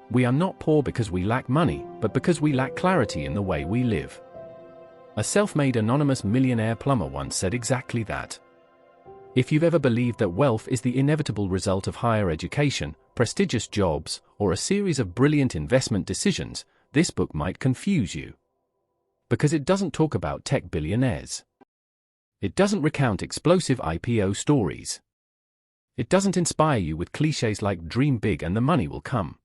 We are not poor because we lack money, but because we lack clarity in the way we live. A self-made anonymous millionaire plumber once said exactly that. If you've ever believed that wealth is the inevitable result of higher education, prestigious jobs, or a series of brilliant investment decisions, this book might confuse you. Because it doesn't talk about tech billionaires. It doesn't recount explosive IPO stories. It doesn't inspire you with cliches like dream big and the money will come.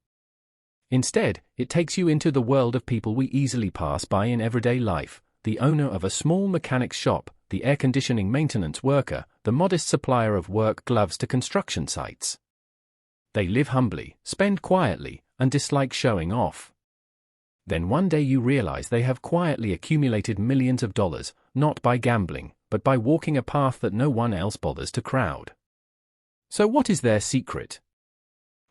Instead, it takes you into the world of people we easily pass by in everyday life: the owner of a small mechanic's shop, the air conditioning maintenance worker, the modest supplier of work gloves to construction sites. They live humbly, spend quietly, and dislike showing off. Then one day you realize they have quietly accumulated millions of dollars, not by gambling, but by walking a path that no one else bothers to crowd. So what is their secret?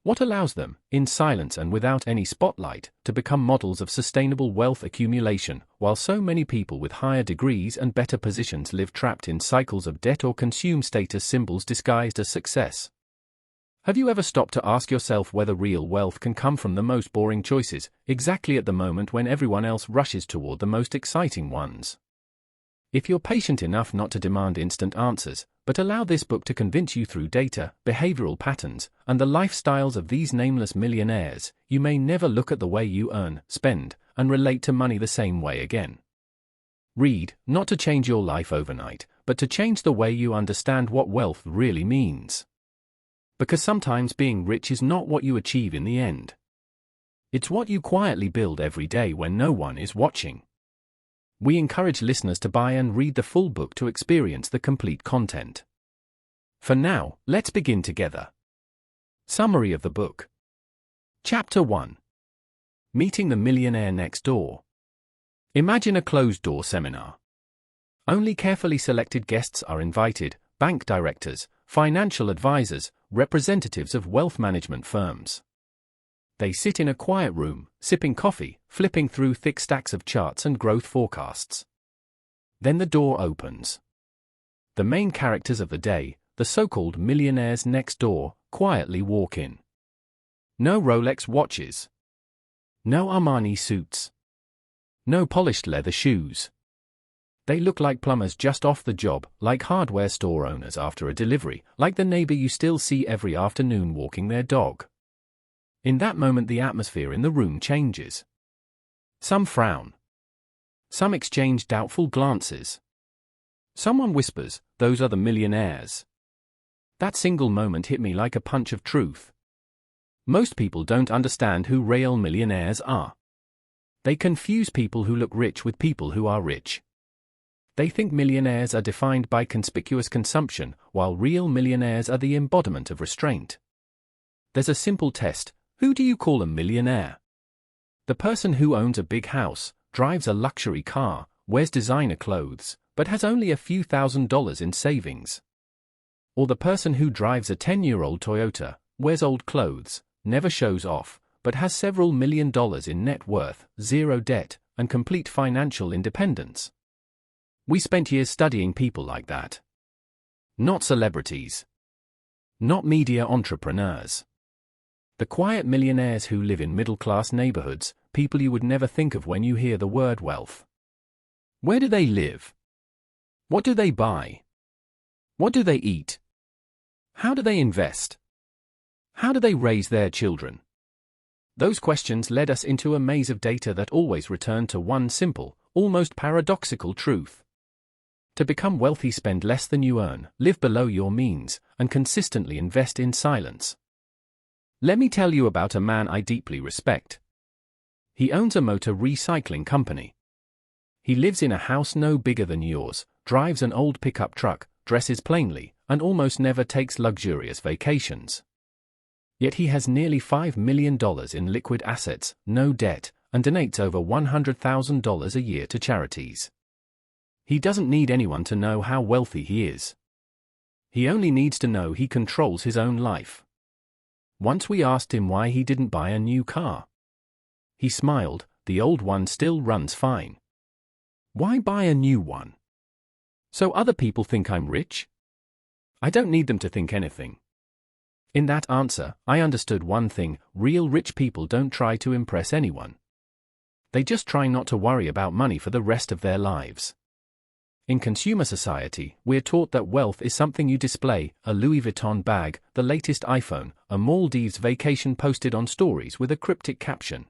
What allows them, in silence and without any spotlight, to become models of sustainable wealth accumulation, while so many people with higher degrees and better positions live trapped in cycles of debt or consume status symbols disguised as success? Have you ever stopped to ask yourself whether real wealth can come from the most boring choices, exactly at the moment when everyone else rushes toward the most exciting ones? If you're patient enough not to demand instant answers, but allow this book to convince you through data, behavioral patterns, and the lifestyles of these nameless millionaires, you may never look at the way you earn, spend, and relate to money the same way again. Read, not to change your life overnight, but to change the way you understand what wealth really means. Because sometimes being rich is not what you achieve in the end. It's what you quietly build every day when no one is watching. We encourage listeners to buy and read the full book to experience the complete content. For now, let's begin together. Summary of the book. Chapter 1. Meeting the Millionaire Next Door. Imagine a closed-door seminar. Only carefully selected guests are invited: bank directors, financial advisors, representatives of wealth management firms. They sit in a quiet room, sipping coffee, flipping through thick stacks of charts and growth forecasts. Then the door opens. The main characters of the day, the so-called millionaires next door, quietly walk in. No Rolex watches. No Armani suits. No polished leather shoes. They look like plumbers just off the job, like hardware store owners after a delivery, like the neighbor you still see every afternoon walking their dog. In that moment the atmosphere in the room changes. Some frown. Some exchange doubtful glances. Someone whispers, "Those are the millionaires." That single moment hit me like a punch of truth. Most people don't understand who real millionaires are. They confuse people who look rich with people who are rich. They think millionaires are defined by conspicuous consumption, while real millionaires are the embodiment of restraint. There's a simple test. Who do you call a millionaire? The person who owns a big house, drives a luxury car, wears designer clothes, but has only a few $1,000s in savings? Or the person who drives a 10-year-old Toyota, wears old clothes, never shows off, but has several $1,000,000 in net worth, zero debt, and complete financial independence? We spent years studying people like that. Not celebrities. Not media entrepreneurs. The quiet millionaires who live in middle-class neighborhoods, people you would never think of when you hear the word wealth. Where do they live? What do they buy? What do they eat? How do they invest? How do they raise their children? Those questions led us into a maze of data that always returned to one simple, almost paradoxical truth. To become wealthy, spend less than you earn, live below your means, and consistently invest in silence. Let me tell you about a man I deeply respect. He owns a motor recycling company. He lives in a house no bigger than yours, drives an old pickup truck, dresses plainly, and almost never takes luxurious vacations. Yet he has nearly $5 million in liquid assets, no debt, and donates over $100,000 a year to charities. He doesn't need anyone to know how wealthy he is. He only needs to know he controls his own life. Once we asked him why he didn't buy a new car. He smiled, "The old one still runs fine. Why buy a new one? So other people think I'm rich? I don't need them to think anything. In that answer, I understood one thing: real rich people don't try to impress anyone. They just try not to worry about money for the rest of their lives. In consumer society, we're taught that wealth is something you display: a Louis Vuitton bag, the latest iPhone, a Maldives vacation posted on stories with a cryptic caption.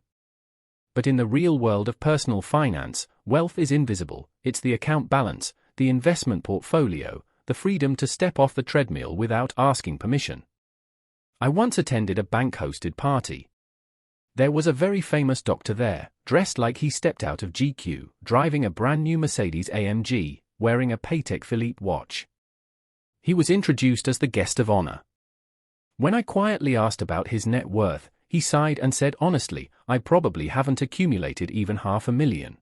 But in the real world of personal finance, wealth is invisible. It's the account balance, the investment portfolio, the freedom to step off the treadmill without asking permission. I once attended a bank-hosted party. There was a very famous doctor there, dressed like he stepped out of GQ, driving a brand new Mercedes-AMG, wearing a Patek Philippe watch. He was introduced as the guest of honor. When I quietly asked about his net worth, he sighed and said honestly, "I probably haven't accumulated even $500,000.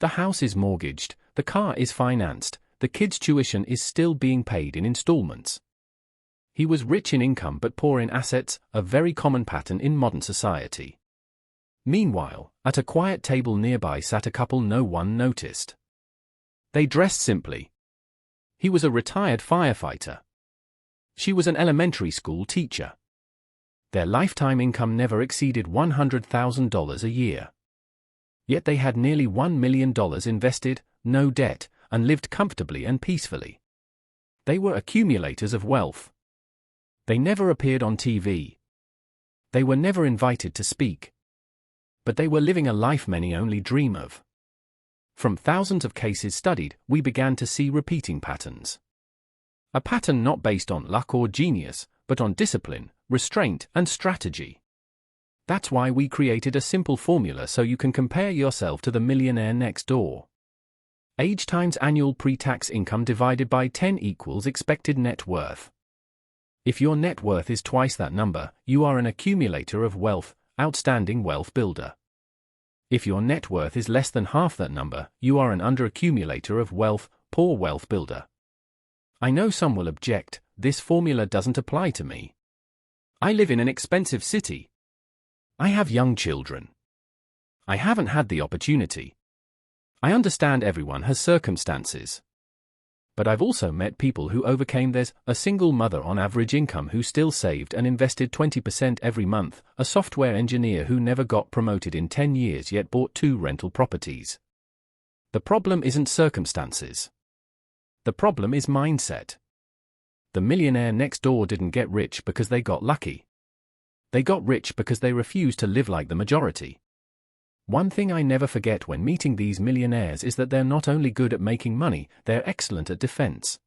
The house is mortgaged, the car is financed, the kids' tuition is still being paid in installments." He was rich in income but poor in assets, a very common pattern in modern society. Meanwhile, at a quiet table nearby sat a couple no one noticed. They dressed simply. He was a retired firefighter. She was an elementary school teacher. Their lifetime income never exceeded $100,000 a year. Yet they had nearly $1 million invested, no debt, and lived comfortably and peacefully. They were accumulators of wealth. They never appeared on TV. They were never invited to speak. But they were living a life many only dream of. From thousands of cases studied, we began to see repeating patterns. A pattern not based on luck or genius, but on discipline, restraint, and strategy. That's why we created a simple formula so you can compare yourself to the millionaire next door. Age times annual pre-tax income divided by 10 equals expected net worth. If your net worth is twice that number, you are an accumulator of wealth, outstanding wealth builder. If your net worth is less than half that number, you are an underaccumulator of wealth, poor wealth builder. I know some will object, this formula doesn't apply to me. I live in an expensive city. I have young children. I haven't had the opportunity. I understand everyone has circumstances. But I've also met people who overcame theirs: a single mother on average income who still saved and invested 20% every month, a software engineer who never got promoted in 10 years yet bought 2 rental properties. The problem isn't circumstances. The problem is mindset. The millionaire next door didn't get rich because they got lucky. They got rich because they refused to live like the majority. One thing I never forget when meeting these millionaires is that they're not only good at making money, they're excellent at defense.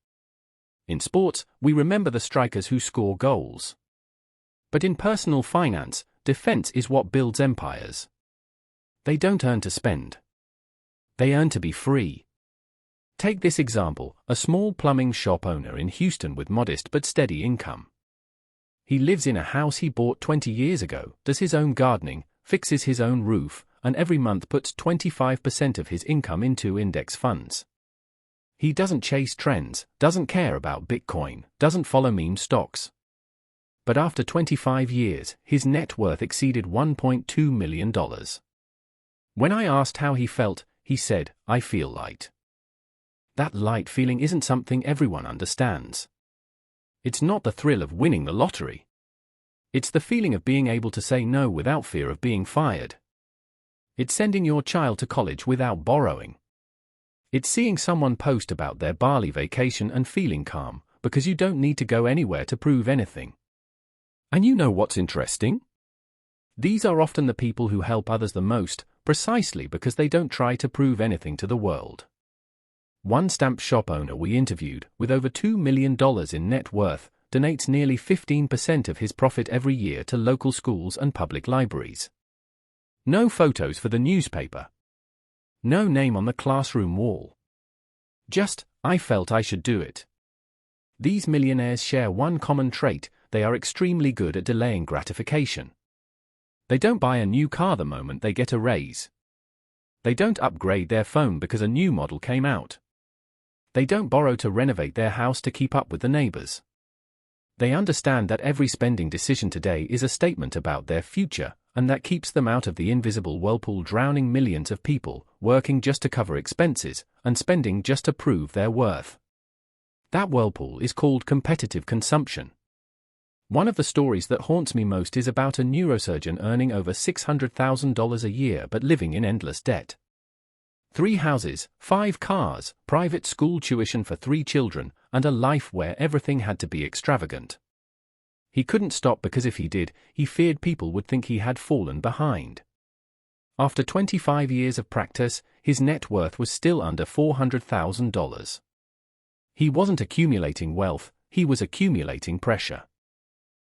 In sports, we remember the strikers who score goals. But in personal finance, defense is what builds empires. They don't earn to spend. They earn to be free. Take this example: a small plumbing shop owner in Houston with modest but steady income. He lives in a house he bought 20 years ago, does his own gardening, fixes his own roof, and every month puts 25% of his income into index funds. He doesn't chase trends, doesn't care about Bitcoin, doesn't follow meme stocks. But after 25 years, his net worth exceeded $1.2 million. When I asked how he felt, he said, "I feel light." That light feeling isn't something everyone understands. It's not the thrill of winning the lottery. It's the feeling of being able to say no without fear of being fired. It's sending your child to college without borrowing. It's seeing someone post about their Bali vacation and feeling calm, because you don't need to go anywhere to prove anything. And you know what's interesting? These are often the people who help others the most, precisely because they don't try to prove anything to the world. One stamp shop owner we interviewed, with over $2 million in net worth, donates nearly 15% of his profit every year to local schools and public libraries. No photos for the newspaper. No name on the classroom wall. Just, "I felt I should do it." These millionaires share one common trait: they are extremely good at delaying gratification. They don't buy a new car the moment they get a raise. They don't upgrade their phone because a new model came out. They don't borrow to renovate their house to keep up with the neighbors. They understand that every spending decision today is a statement about their future, and that keeps them out of the invisible whirlpool drowning millions of people, working just to cover expenses, and spending just to prove their worth. That whirlpool is called competitive consumption. One of the stories that haunts me most is about a neurosurgeon earning over $600,000 a year but living in endless debt. 3 houses, 5 cars, private school tuition for 3 children, and a life where everything had to be extravagant. He couldn't stop because if he did, he feared people would think he had fallen behind. After 25 years of practice, his net worth was still under $400,000. He wasn't accumulating wealth, he was accumulating pressure.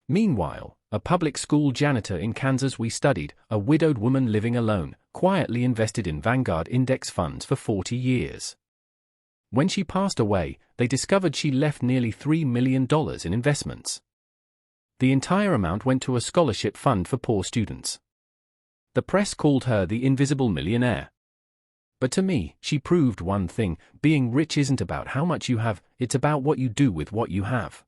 Meanwhile, a public school janitor in Kansas we studied, a widowed woman living alone, quietly invested in Vanguard index funds for 40 years. When she passed away, they discovered she left nearly $3 million in investments. The entire amount went to a scholarship fund for poor students. The press called her the invisible millionaire. But to me, she proved one thing: being rich isn't about how much you have, it's about what you do with what you have.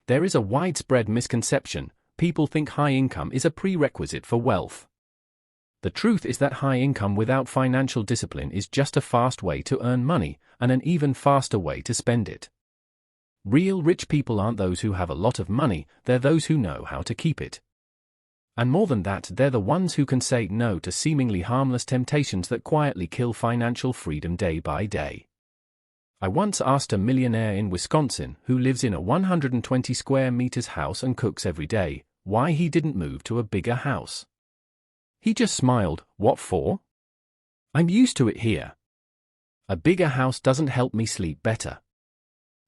There is a widespread misconception: people think high income is a prerequisite for wealth. The truth is that high income without financial discipline is just a fast way to earn money, and an even faster way to spend it. Real rich people aren't those who have a lot of money, they're those who know how to keep it. And more than that, they're the ones who can say no to seemingly harmless temptations that quietly kill financial freedom day by day. I once asked a millionaire in Wisconsin, who lives in a 120 square meters house and cooks every day, why he didn't move to a bigger house. He just smiled. What for? I'm used to it here. A bigger house doesn't help me sleep better.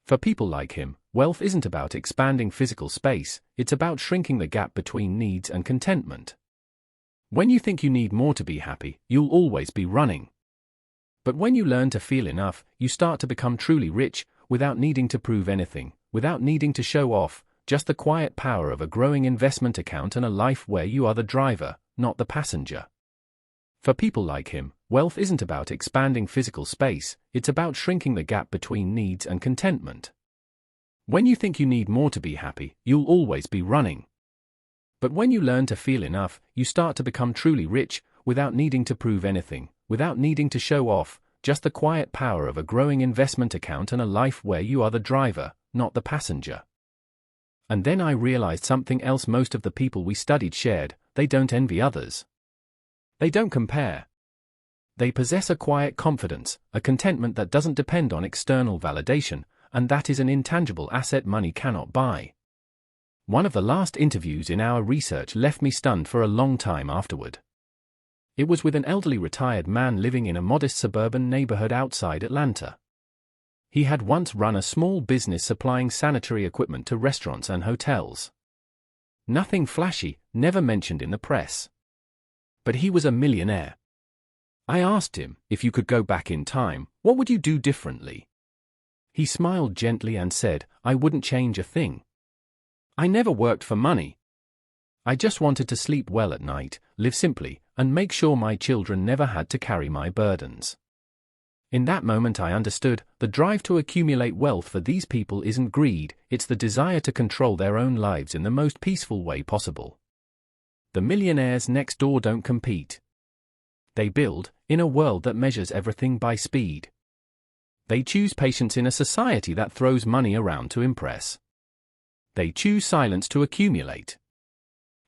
For people like him, wealth isn't about expanding physical space, it's about shrinking the gap between needs and contentment. When you think you need more to be happy, you'll always be running. But when you learn to feel enough, you start to become truly rich, without needing to prove anything, without needing to show off, just the quiet power of a growing investment account and a life where you are the driver, not the passenger. For people like him, wealth isn't about expanding physical space, it's about shrinking the gap between needs and contentment. When you think you need more to be happy, you'll always be running. But when you learn to feel enough, you start to become truly rich, without needing to prove anything, without needing to show off, just the quiet power of a growing investment account and a life where you are the driver, not the passenger. And then I realized something else most of the people we studied shared: they don't envy others. They don't compare. They possess a quiet confidence, a contentment that doesn't depend on external validation, and that is an intangible asset money cannot buy. One of the last interviews in our research left me stunned for a long time afterward. It was with an elderly retired man living in a modest suburban neighborhood outside Atlanta. He had once run a small business supplying sanitary equipment to restaurants and hotels. Nothing flashy, never mentioned in the press. But he was a millionaire. I asked him, if you could go back in time, what would you do differently? He smiled gently and said, I wouldn't change a thing. I never worked for money. I just wanted to sleep well at night, live simply, and make sure my children never had to carry my burdens. In that moment I understood, the drive to accumulate wealth for these people isn't greed, it's the desire to control their own lives in the most peaceful way possible. The millionaires next door don't compete. They build, in a world that measures everything by speed. They choose patience in a society that throws money around to impress. They choose silence to accumulate.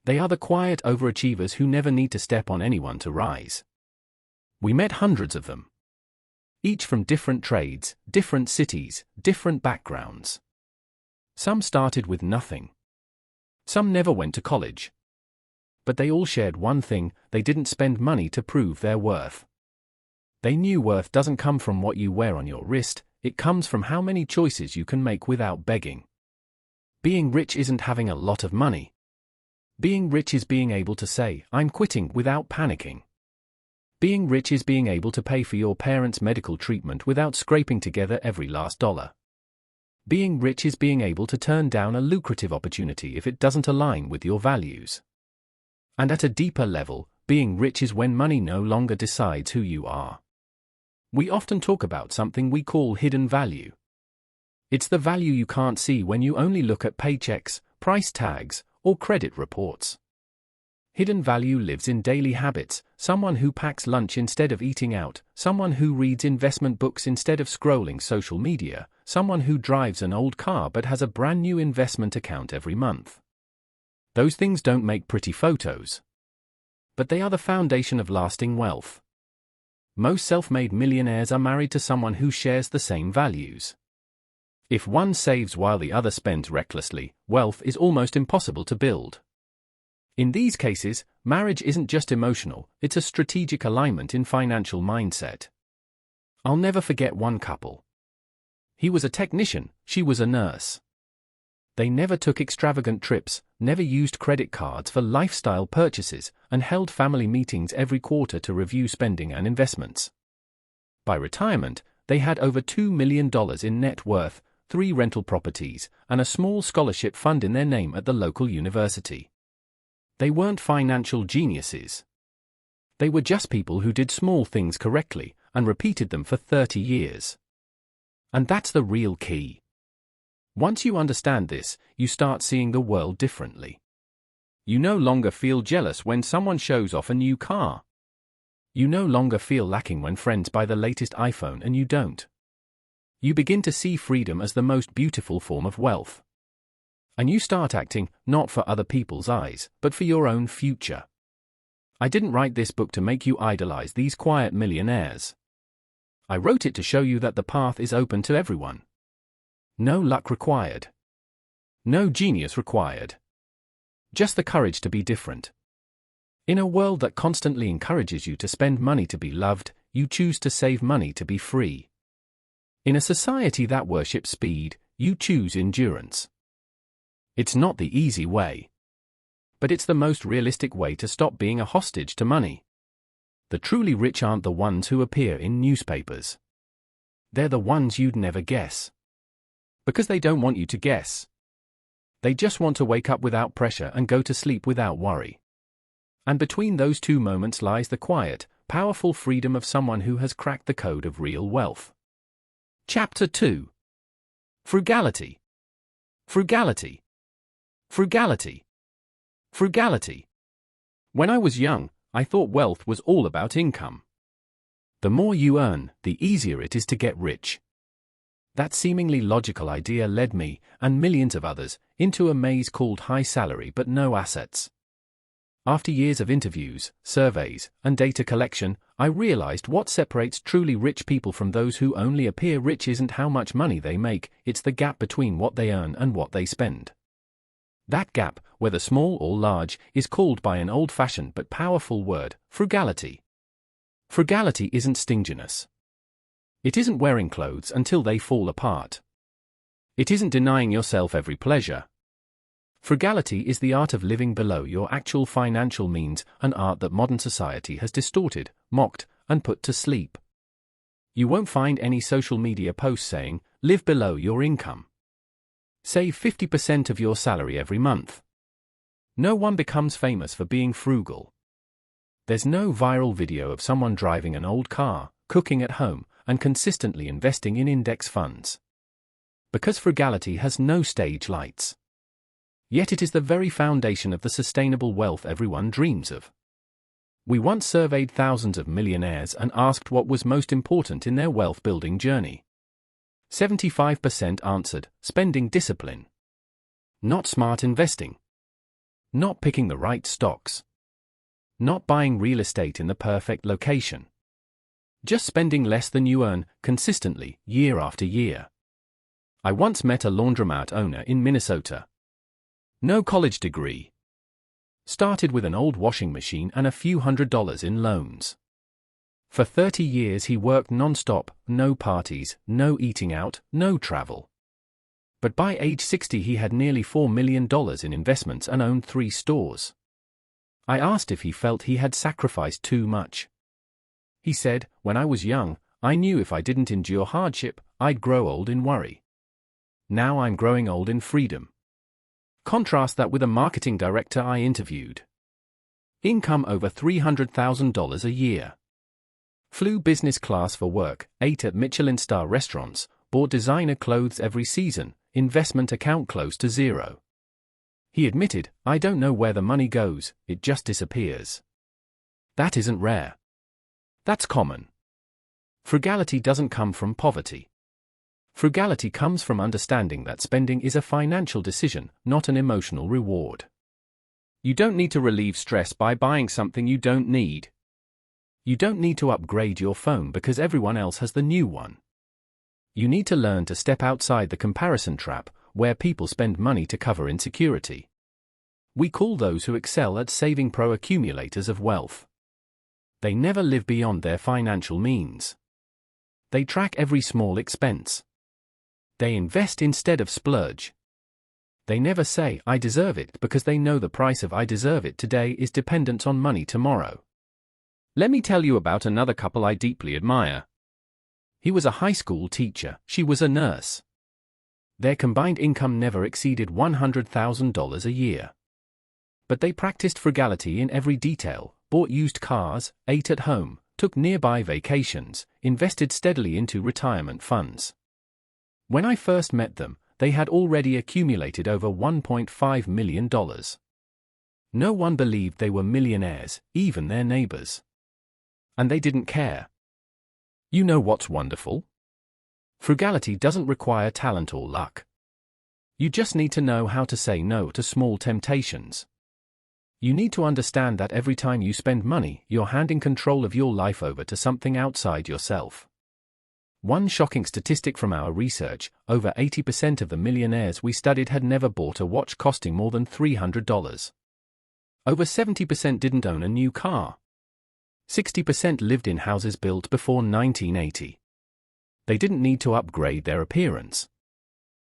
They are the quiet overachievers who never need to step on anyone to rise. We met hundreds of them. Each from different trades, different cities, different backgrounds. Some started with nothing. Some never went to college. But they all shared one thing: they didn't spend money to prove their worth. They knew worth doesn't come from what you wear on your wrist, it comes from how many choices you can make without begging. Being rich isn't having a lot of money. Being rich is being able to say, I'm quitting, without panicking. Being rich is being able to pay for your parents' medical treatment without scraping together every last dollar. Being rich is being able to turn down a lucrative opportunity if it doesn't align with your values. And at a deeper level, being rich is when money no longer decides who you are. We often talk about something we call hidden value. It's the value you can't see when you only look at paychecks, price tags, or credit reports. Hidden value lives in daily habits, someone who packs lunch instead of eating out, someone who reads investment books instead of scrolling social media, someone who drives an old car but has a brand new investment account every month. Those things don't make pretty photos, but they are the foundation of lasting wealth. Most self-made millionaires are married to someone who shares the same values. If one saves while the other spends recklessly, wealth is almost impossible to build. In these cases, marriage isn't just emotional, it's a strategic alignment in financial mindset. I'll never forget one couple. He was a technician, she was a nurse. They never took extravagant trips, never used credit cards for lifestyle purchases, and held family meetings every quarter to review spending and investments. By retirement, they had over $2 million in net worth, 3 rental properties, and a small scholarship fund in their name at the local university. They weren't financial geniuses. They were just people who did small things correctly and repeated them for 30 years. And that's the real key. Once you understand this, you start seeing the world differently. You no longer feel jealous when someone shows off a new car. You no longer feel lacking when friends buy the latest iPhone and you don't. You begin to see freedom as the most beautiful form of wealth. And you start acting, not for other people's eyes, but for your own future. I didn't write this book to make you idolize these quiet millionaires. I wrote it to show you that the path is open to everyone. No luck required. No genius required. Just the courage to be different. In a world that constantly encourages you to spend money to be loved, you choose to save money to be free. In a society that worships speed, you choose endurance. It's not the easy way. But it's the most realistic way to stop being a hostage to money. The truly rich aren't the ones who appear in newspapers. They're the ones you'd never guess. Because they don't want you to guess. They just want to wake up without pressure and go to sleep without worry. And between those two moments lies the quiet, powerful freedom of someone who has cracked the code of real wealth. Chapter 2. Frugality. Frugality. Frugality. Frugality. When I was young, I thought wealth was all about income. The more you earn, the easier it is to get rich. That seemingly logical idea led me, and millions of others, into a maze called high salary but no assets. After years of interviews, surveys, and data collection, I realized what separates truly rich people from those who only appear rich isn't how much money they make, it's the gap between what they earn and what they spend. That gap, whether small or large, is called by an old-fashioned but powerful word, frugality. Frugality isn't stinginess. It isn't wearing clothes until they fall apart. It isn't denying yourself every pleasure. Frugality is the art of living below your actual financial means, an art that modern society has distorted, mocked, and put to sleep. You won't find any social media posts saying, live below your income. Save 50% of your salary every month. No one becomes famous for being frugal. There's no viral video of someone driving an old car, cooking at home, and consistently investing in index funds. Because frugality has no stage lights. Yet it is the very foundation of the sustainable wealth everyone dreams of. We once surveyed thousands of millionaires and asked what was most important in their wealth-building journey. 75% answered, spending discipline. Not smart investing. Not picking the right stocks. Not buying real estate in the perfect location. Just spending less than you earn, consistently, year after year. I once met a laundromat owner in Minnesota. No college degree. Started with an old washing machine and a few $100s in loans. For 30 years he worked non-stop, no parties, no eating out, no travel. But by age 60 he had nearly $4 million in investments and owned 3 stores. I asked if he felt he had sacrificed too much. He said, when I was young, I knew if I didn't endure hardship, I'd grow old in worry. Now I'm growing old in freedom. Contrast that with a marketing director I interviewed. Income over $300,000 a year. Flew business class for work, ate at Michelin-star restaurants, bought designer clothes every season, investment account close to zero. He admitted, "I don't know where the money goes, it just disappears." That isn't rare. That's common. Frugality doesn't come from poverty. Frugality comes from understanding that spending is a financial decision, not an emotional reward. You don't need to relieve stress by buying something you don't need. You don't need to upgrade your phone because everyone else has the new one. You need to learn to step outside the comparison trap, where people spend money to cover insecurity. We call those who excel at saving accumulators of wealth. They never live beyond their financial means. They track every small expense. They invest instead of splurge. They never say, "I deserve it," because they know the price of "I deserve it" today is dependent on money tomorrow. Let me tell you about another couple I deeply admire. He was a high school teacher, she was a nurse. Their combined income never exceeded $100,000 a year. But they practiced frugality in every detail, bought used cars, ate at home, took nearby vacations, invested steadily into retirement funds. When I first met them, they had already accumulated over $1.5 million. No one believed they were millionaires, even their neighbors. And they didn't care. You know what's wonderful? Frugality doesn't require talent or luck. You just need to know how to say no to small temptations. You need to understand that every time you spend money, you're handing control of your life over to something outside yourself. One shocking statistic from our research, over 80% of the millionaires we studied had never bought a watch costing more than $300. Over 70% didn't own a new car. 60% lived in houses built before 1980. They didn't need to upgrade their appearance.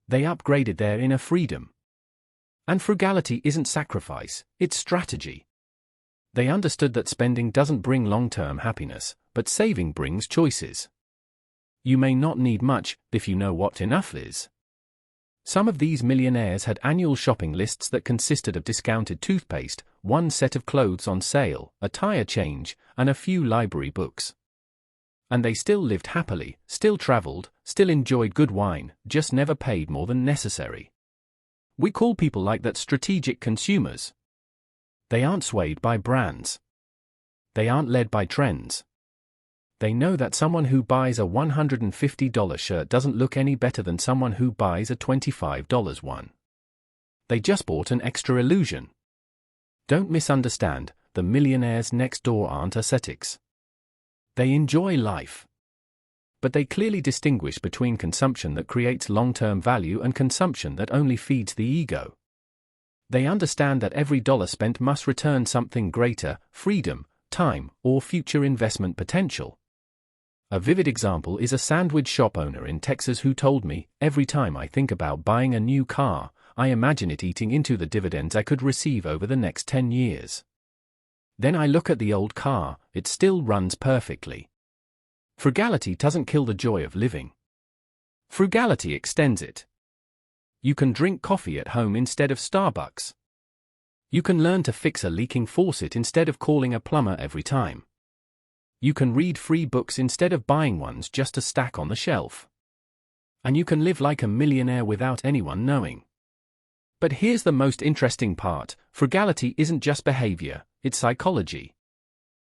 They upgraded their inner freedom. And frugality isn't sacrifice, it's strategy. They understood that spending doesn't bring long-term happiness, but saving brings choices. You may not need much, if you know what enough is. Some of these millionaires had annual shopping lists that consisted of discounted toothpaste, one set of clothes on sale, a tire change, and a few library books. And they still lived happily, still traveled, still enjoyed good wine, just never paid more than necessary. We call people like that strategic consumers. They aren't swayed by brands. They aren't led by trends. They know that someone who buys a $150 shirt doesn't look any better than someone who buys a $25 one. They just bought an extra illusion. Don't misunderstand, the millionaires next door aren't ascetics. They enjoy life. But they clearly distinguish between consumption that creates long-term value and consumption that only feeds the ego. They understand that every dollar spent must return something greater, freedom, time, or future investment potential. A vivid example is a sandwich shop owner in Texas who told me, "Every time I think about buying a new car, I imagine it eating into the dividends I could receive over the next 10 years. Then I look at the old car, it still runs perfectly." Frugality doesn't kill the joy of living. Frugality extends it. You can drink coffee at home instead of Starbucks. You can learn to fix a leaking faucet instead of calling a plumber every time. You can read free books instead of buying ones just to stack on the shelf. And you can live like a millionaire without anyone knowing. But here's the most interesting part, frugality isn't just behavior, it's psychology.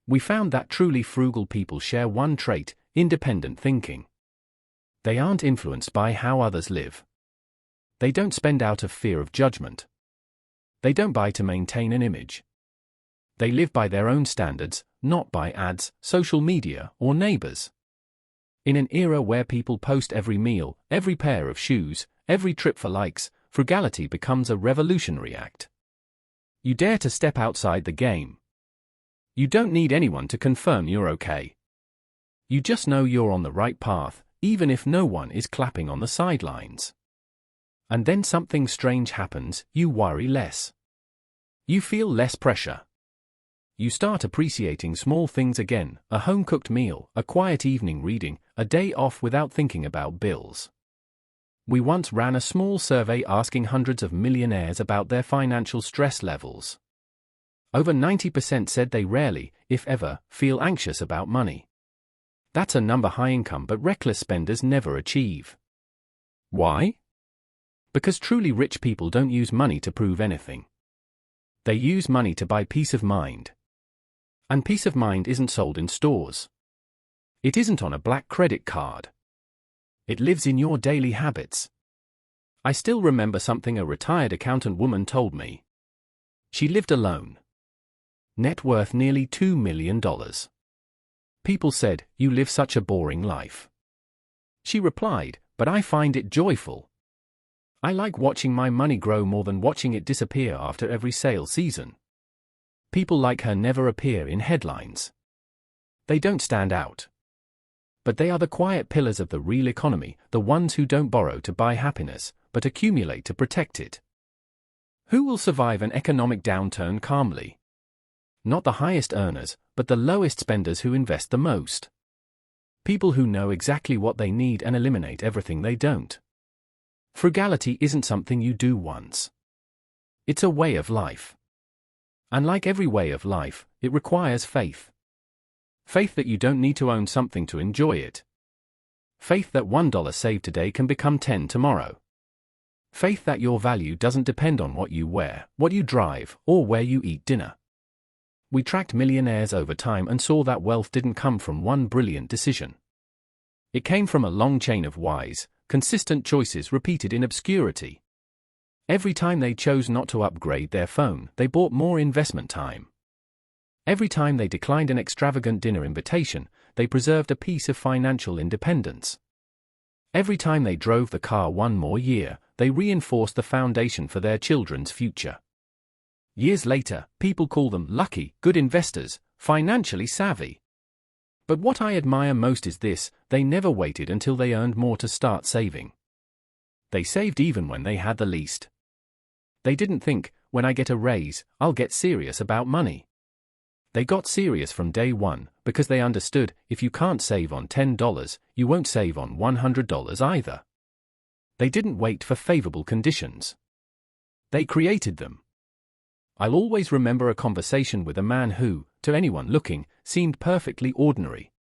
We found that truly frugal people share one trait, independent thinking. They aren't influenced by how others live. They don't spend out of fear of judgment. They don't buy to maintain an image. They live by their own standards, not by ads, social media, or neighbors. In an era where people post every meal, every pair of shoes, every trip for likes, frugality becomes a revolutionary act. You dare to step outside the game. You don't need anyone to confirm you're okay. You just know you're on the right path, even if no one is clapping on the sidelines. And then something strange happens, you worry less. You feel less pressure. You start appreciating small things again, a home-cooked meal, a quiet evening reading, a day off without thinking about bills. We once ran a small survey asking hundreds of millionaires about their financial stress levels. Over 90% said they rarely, if ever, feel anxious about money. That's a number high income but reckless spenders never achieve. Why? Because truly rich people don't use money to prove anything. They use money to buy peace of mind. And peace of mind isn't sold in stores. It isn't on a black credit card. It lives in your daily habits. I still remember something a retired accountant woman told me. She lived alone. Net worth nearly $2 million. People said, "You live such a boring life." She replied, "But I find it joyful. I like watching my money grow more than watching it disappear after every sale season." People like her never appear in headlines. They don't stand out. But they are the quiet pillars of the real economy, the ones who don't borrow to buy happiness, but accumulate to protect it. Who will survive an economic downturn calmly? Not the highest earners, but the lowest spenders who invest the most. People who know exactly what they need and eliminate everything they don't. Frugality isn't something you do once. It's a way of life. And like every way of life, it requires faith. Faith that you don't need to own something to enjoy it. Faith that $1 saved today can become 10 tomorrow. Faith that your value doesn't depend on what you wear, what you drive, or where you eat dinner. We tracked millionaires over time and saw that wealth didn't come from one brilliant decision. It came from a long chain of wise, consistent choices repeated in obscurity. Every time they chose not to upgrade their phone, they bought more investment time. Every time they declined an extravagant dinner invitation, they preserved a piece of financial independence. Every time they drove the car one more year, they reinforced the foundation for their children's future. Years later, people call them lucky, good investors, financially savvy. But what I admire most is this: they never waited until they earned more to start saving. They saved even when they had the least. They didn't think, "When I get a raise, I'll get serious about money." They got serious from day one, because they understood, if you can't save on $10, you won't save on $100 either. They didn't wait for favorable conditions. They created them. I'll always remember a conversation with a man who, to anyone looking, seemed perfectly ordinary.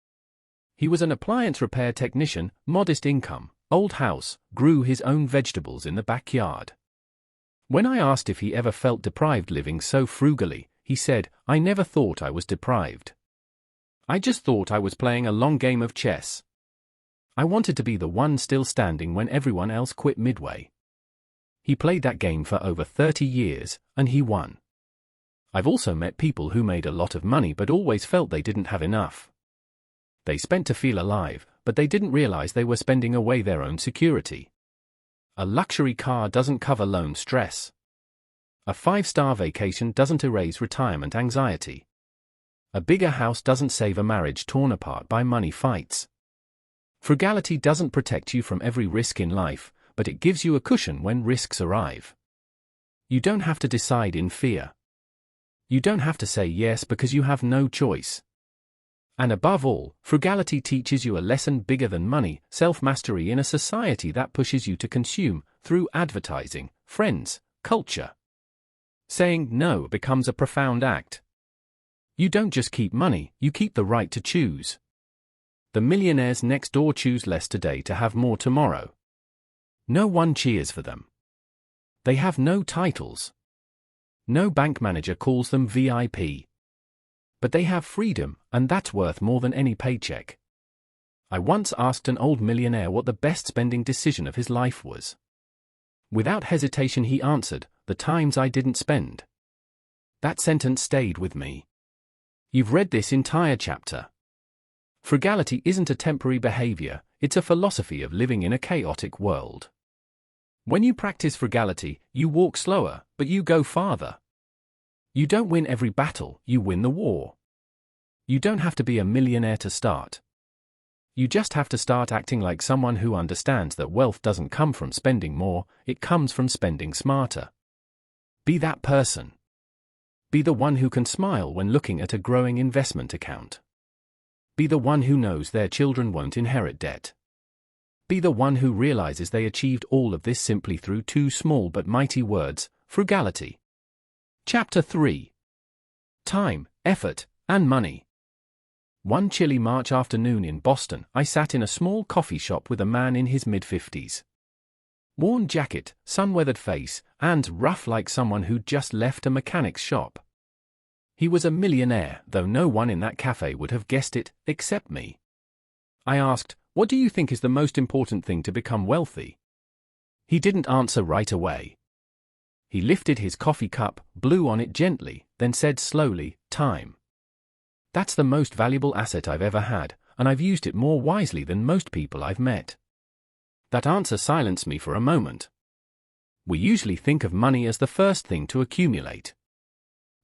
He was an appliance repair technician, modest income, old house, grew his own vegetables in the backyard. When I asked if he ever felt deprived living so frugally, he said, "I never thought I was deprived. I just thought I was playing a long game of chess. I wanted to be the one still standing when everyone else quit midway." He played that game for over 30 years, and he won. I've also met people who made a lot of money but always felt they didn't have enough. They spent to feel alive, but they didn't realize they were spending away their own security. A luxury car doesn't cover loan stress. A 5-star vacation doesn't erase retirement anxiety. A bigger house doesn't save a marriage torn apart by money fights. Frugality doesn't protect you from every risk in life, but it gives you a cushion when risks arrive. You don't have to decide in fear. You don't have to say yes because you have no choice. And above all, frugality teaches you a lesson bigger than money: self-mastery in a society that pushes you to consume, through advertising, friends, culture. Saying no becomes a profound act. You don't just keep money, you keep the right to choose. The millionaires next door choose less today to have more tomorrow. No one cheers for them. They have no titles. No bank manager calls them VIP. But they have freedom, and that's worth more than any paycheck. I once asked an old millionaire what the best spending decision of his life was. Without hesitation he answered, "The times I didn't spend." That sentence stayed with me. You've read this entire chapter. Frugality isn't a temporary behavior, it's a philosophy of living in a chaotic world. When you practice frugality, you walk slower, but you go farther. You don't win every battle, you win the war. You don't have to be a millionaire to start. You just have to start acting like someone who understands that wealth doesn't come from spending more, it comes from spending smarter. Be that person. Be the one who can smile when looking at a growing investment account. Be the one who knows their children won't inherit debt. Be the one who realizes they achieved all of this simply through 2 small but mighty words: frugality. Chapter 3. Time, Effort, and Money. One chilly March afternoon in Boston, I sat in a small coffee shop with a man in his mid-50s. Worn jacket, sun-weathered face, and rough like someone who'd just left a mechanic's shop. He was a millionaire, though no one in that cafe would have guessed it, except me. I asked, "What do you think is the most important thing to become wealthy?" He didn't answer right away. He lifted his coffee cup, blew on it gently, then said slowly, "Time. That's the most valuable asset I've ever had, and I've used it more wisely than most people I've met." That answer silenced me for a moment. We usually think of money as the first thing to accumulate.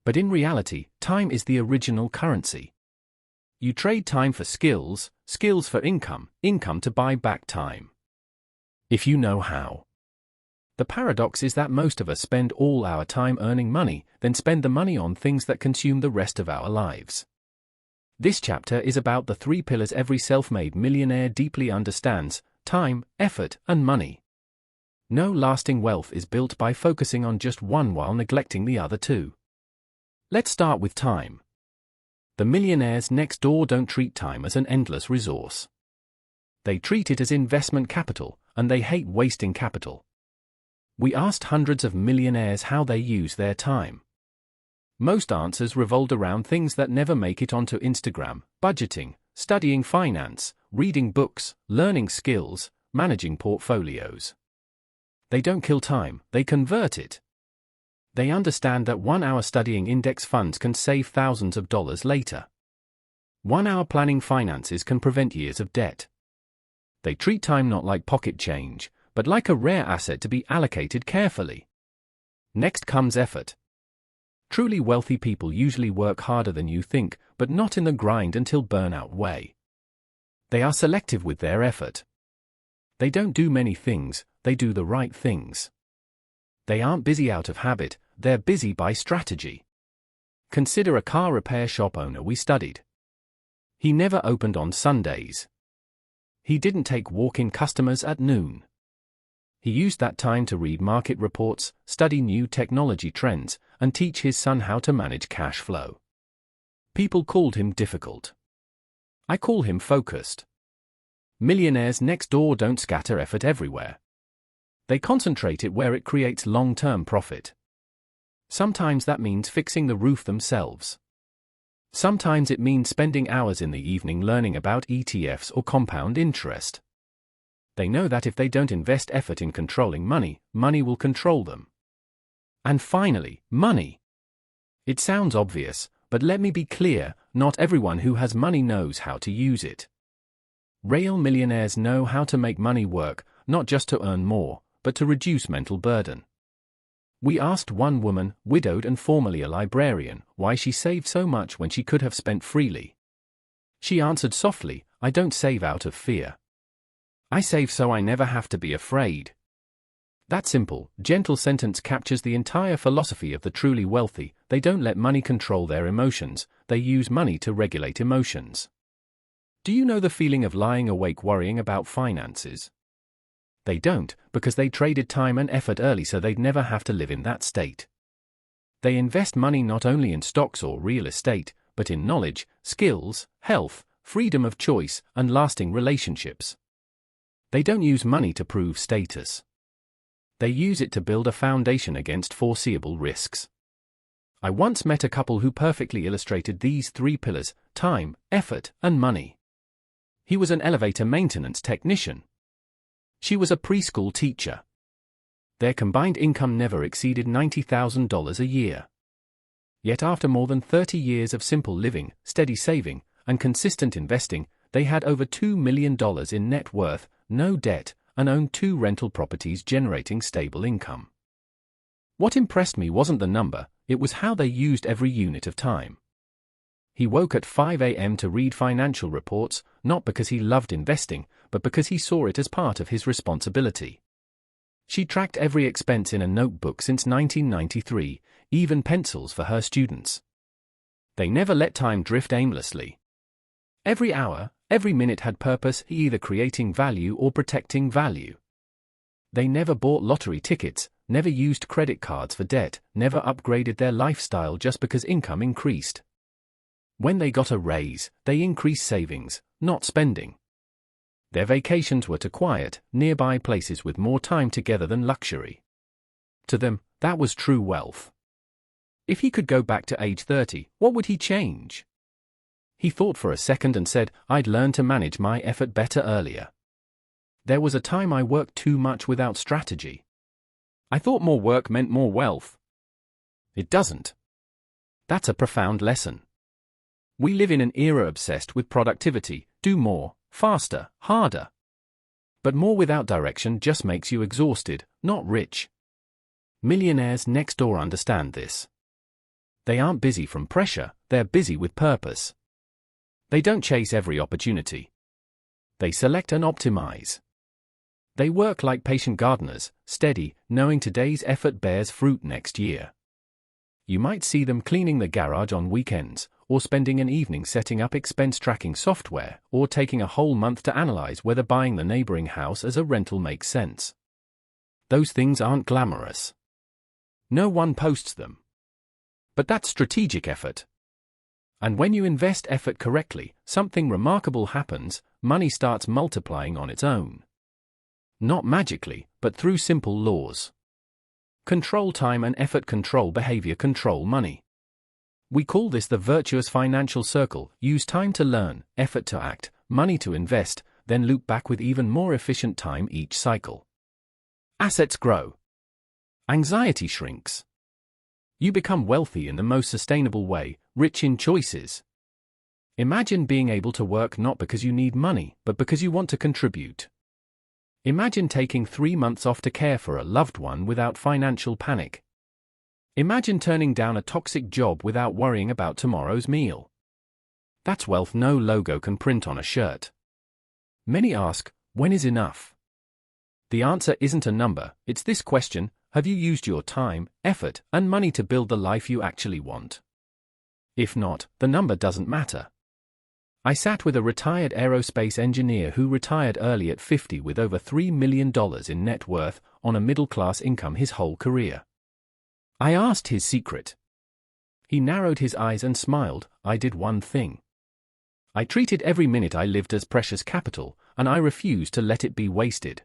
But in reality, time is the original currency. You trade time for skills, skills for income, income to buy back time. If you know how. The paradox is that most of us spend all our time earning money, then spend the money on things that consume the rest of our lives. This chapter is about the three pillars every self-made millionaire deeply understands: time, effort, and money. No lasting wealth is built by focusing on just one while neglecting the other two. Let's start with time. The millionaires next door don't treat time as an endless resource. They treat it as investment capital, and they hate wasting capital. We asked hundreds of millionaires how they use their time. Most answers revolved around things that never make it onto Instagram: budgeting, studying finance, reading books, learning skills, managing portfolios. They don't kill time, they convert it. They understand that 1 hour studying index funds can save thousands of dollars later. 1 hour planning finances can prevent years of debt. They treat time not like pocket change, but like a rare asset to be allocated carefully. Next comes effort. Truly wealthy people usually work harder than you think, but not in the grind until burnout way. They are selective with their effort. They don't do many things, they do the right things. They aren't busy out of habit, they're busy by strategy. Consider a car repair shop owner we studied. He never opened on Sundays. He didn't take walk-in customers at noon. He used that time to read market reports, study new technology trends, and teach his son how to manage cash flow. People called him difficult. I call him focused. Millionaires next door don't scatter effort everywhere. They concentrate it where it creates long-term profit. Sometimes that means fixing the roof themselves. Sometimes it means spending hours in the evening learning about ETFs or compound interest. They know that if they don't invest effort in controlling money, money will control them. And finally, money. It sounds obvious, but let me be clear, not everyone who has money knows how to use it. Real millionaires know how to make money work, not just to earn more, but to reduce mental burden. We asked one woman, widowed and formerly a librarian, why she saved so much when she could have spent freely. She answered softly, "I don't save out of fear. I save so I never have to be afraid." That simple, gentle sentence captures the entire philosophy of the truly wealthy. They don't let money control their emotions, they use money to regulate emotions. Do you know the feeling of lying awake worrying about finances? They don't, because they traded time and effort early so they'd never have to live in that state. They invest money not only in stocks or real estate, but in knowledge, skills, health, freedom of choice, and lasting relationships. They don't use money to prove status. They use it to build a foundation against foreseeable risks. I once met a couple who perfectly illustrated these three pillars: time, effort, and money. He was an elevator maintenance technician. She was a preschool teacher. Their combined income never exceeded $90,000 a year. Yet after more than 30 years of simple living, steady saving, and consistent investing, they had over $2 million in net worth, no debt, and owned 2 rental properties generating stable income. What impressed me wasn't the number, it was how they used every unit of time. He woke at 5 a.m. to read financial reports, not because he loved investing, but because he saw it as part of his responsibility. She tracked every expense in a notebook since 1993, even pencils for her students. They never let time drift aimlessly. Every hour, every minute had purpose, either creating value or protecting value. They never bought lottery tickets, never used credit cards for debt, never upgraded their lifestyle just because income increased. When they got a raise, they increased savings, not spending. Their vacations were to quiet, nearby places with more time together than luxury. To them, that was true wealth. If he could go back to age 30, what would he change? He thought for a second and said, I'd learned to manage my effort better earlier. There was a time I worked too much without strategy. I thought more work meant more wealth. It doesn't. That's a profound lesson. We live in an era obsessed with productivity, do more, faster, harder. But more without direction just makes you exhausted, not rich. Millionaires next door understand this. They aren't busy from pressure, they're busy with purpose. They don't chase every opportunity. They select and optimize. They work like patient gardeners, steady, knowing today's effort bears fruit next year. You might see them cleaning the garage on weekends, or spending an evening setting up expense tracking software, or taking a whole month to analyze whether buying the neighboring house as a rental makes sense. Those things aren't glamorous. No one posts them. But that's strategic effort. And when you invest effort correctly, something remarkable happens. Money starts multiplying on its own. Not magically, but through simple laws. Control time and effort, control behavior, control money. We call this the virtuous financial circle. Use time to learn, effort to act, money to invest, then loop back with even more efficient time each cycle. Assets grow. Anxiety shrinks. You become wealthy in the most sustainable way, rich in choices. Imagine being able to work not because you need money, but because you want to contribute. Imagine taking 3 months off to care for a loved one without financial panic. Imagine turning down a toxic job without worrying about tomorrow's meal. That's wealth no logo can print on a shirt. Many ask, when is enough? The answer isn't a number, it's this question: have you used your time, effort, and money to build the life you actually want? If not, the number doesn't matter. I sat with a retired aerospace engineer who retired early at 50 with over $3 million in net worth on a middle-class income his whole career. I asked his secret. He narrowed his eyes and smiled. I did one thing. I treated every minute I lived as precious capital, and I refused to let it be wasted.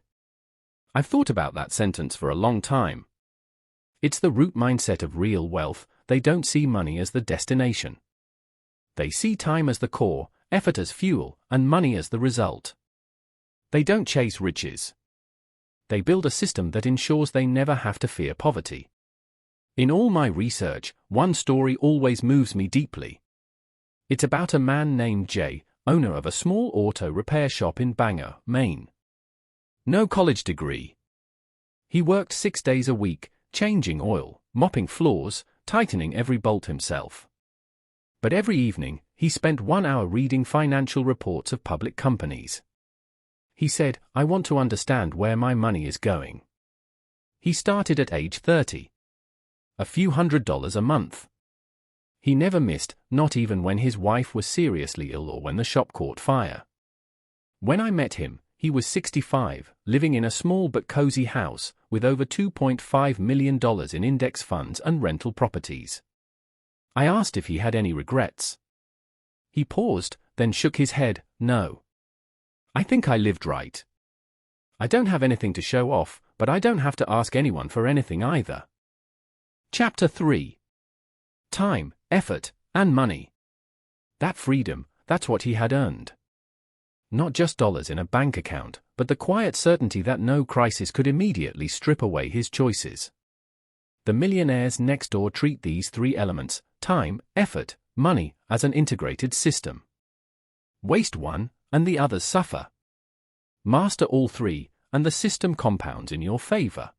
I've thought about that sentence for a long time. It's the root mindset of real wealth. They don't see money as the destination. They see time as the core, effort as fuel, and money as the result. They don't chase riches. They build a system that ensures they never have to fear poverty. In all my research, one story always moves me deeply. It's about a man named Jay, owner of a small auto repair shop in Bangor, Maine. No college degree. He worked 6 days a week, changing oil, mopping floors, tightening every bolt himself. But every evening, he spent 1 hour reading financial reports of public companies. He said, I want to understand where my money is going. He started at age 30. A few $100s a month. He never missed, not even when his wife was seriously ill or when the shop caught fire. When I met him, he was 65, living in a small but cozy house, with over $2.5 million in index funds and rental properties. I asked if he had any regrets. He paused, then shook his head. No. I think I lived right. I don't have anything to show off, but I don't have to ask anyone for anything either. Chapter 3. Time, effort, and money. That freedom, that's what he had earned. Not just dollars in a bank account, but the quiet certainty that no crisis could immediately strip away his choices. The millionaires next door treat these 3 elements, time, effort, money, as an integrated system. Waste one, and the others suffer. Master all 3, and the system compounds in your favor.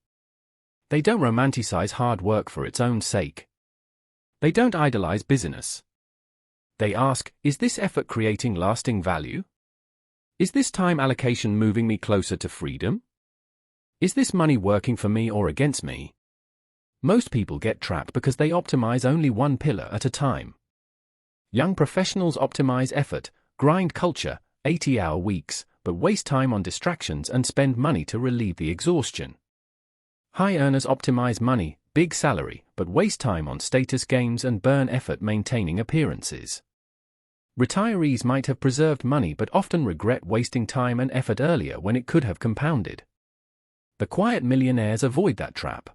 They don't romanticize hard work for its own sake. They don't idolize busyness. They ask, is this effort creating lasting value? Is this time allocation moving me closer to freedom? Is this money working for me or against me? Most people get trapped because they optimize only one pillar at a time. Young professionals optimize effort, grind culture, 80-hour weeks, but waste time on distractions and spend money to relieve the exhaustion. High earners optimize money, big salary, but waste time on status games and burn effort maintaining appearances. Retirees might have preserved money but often regret wasting time and effort earlier when it could have compounded. The quiet millionaires avoid that trap.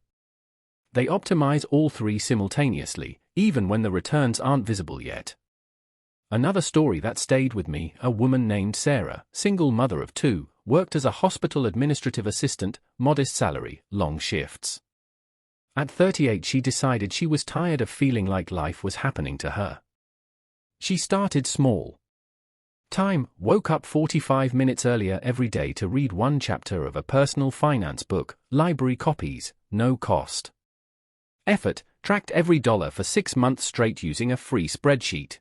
They optimize all three simultaneously, even when the returns aren't visible yet. Another story that stayed with me, a woman named Sarah, single mother of two, worked as a hospital administrative assistant, modest salary, long shifts. At 38 she decided she was tired of feeling like life was happening to her. She started small. Woke up 45 minutes earlier every day to read one chapter of a personal finance book, library copies, no cost. Effort, tracked every dollar for 6 months straight using a free spreadsheet.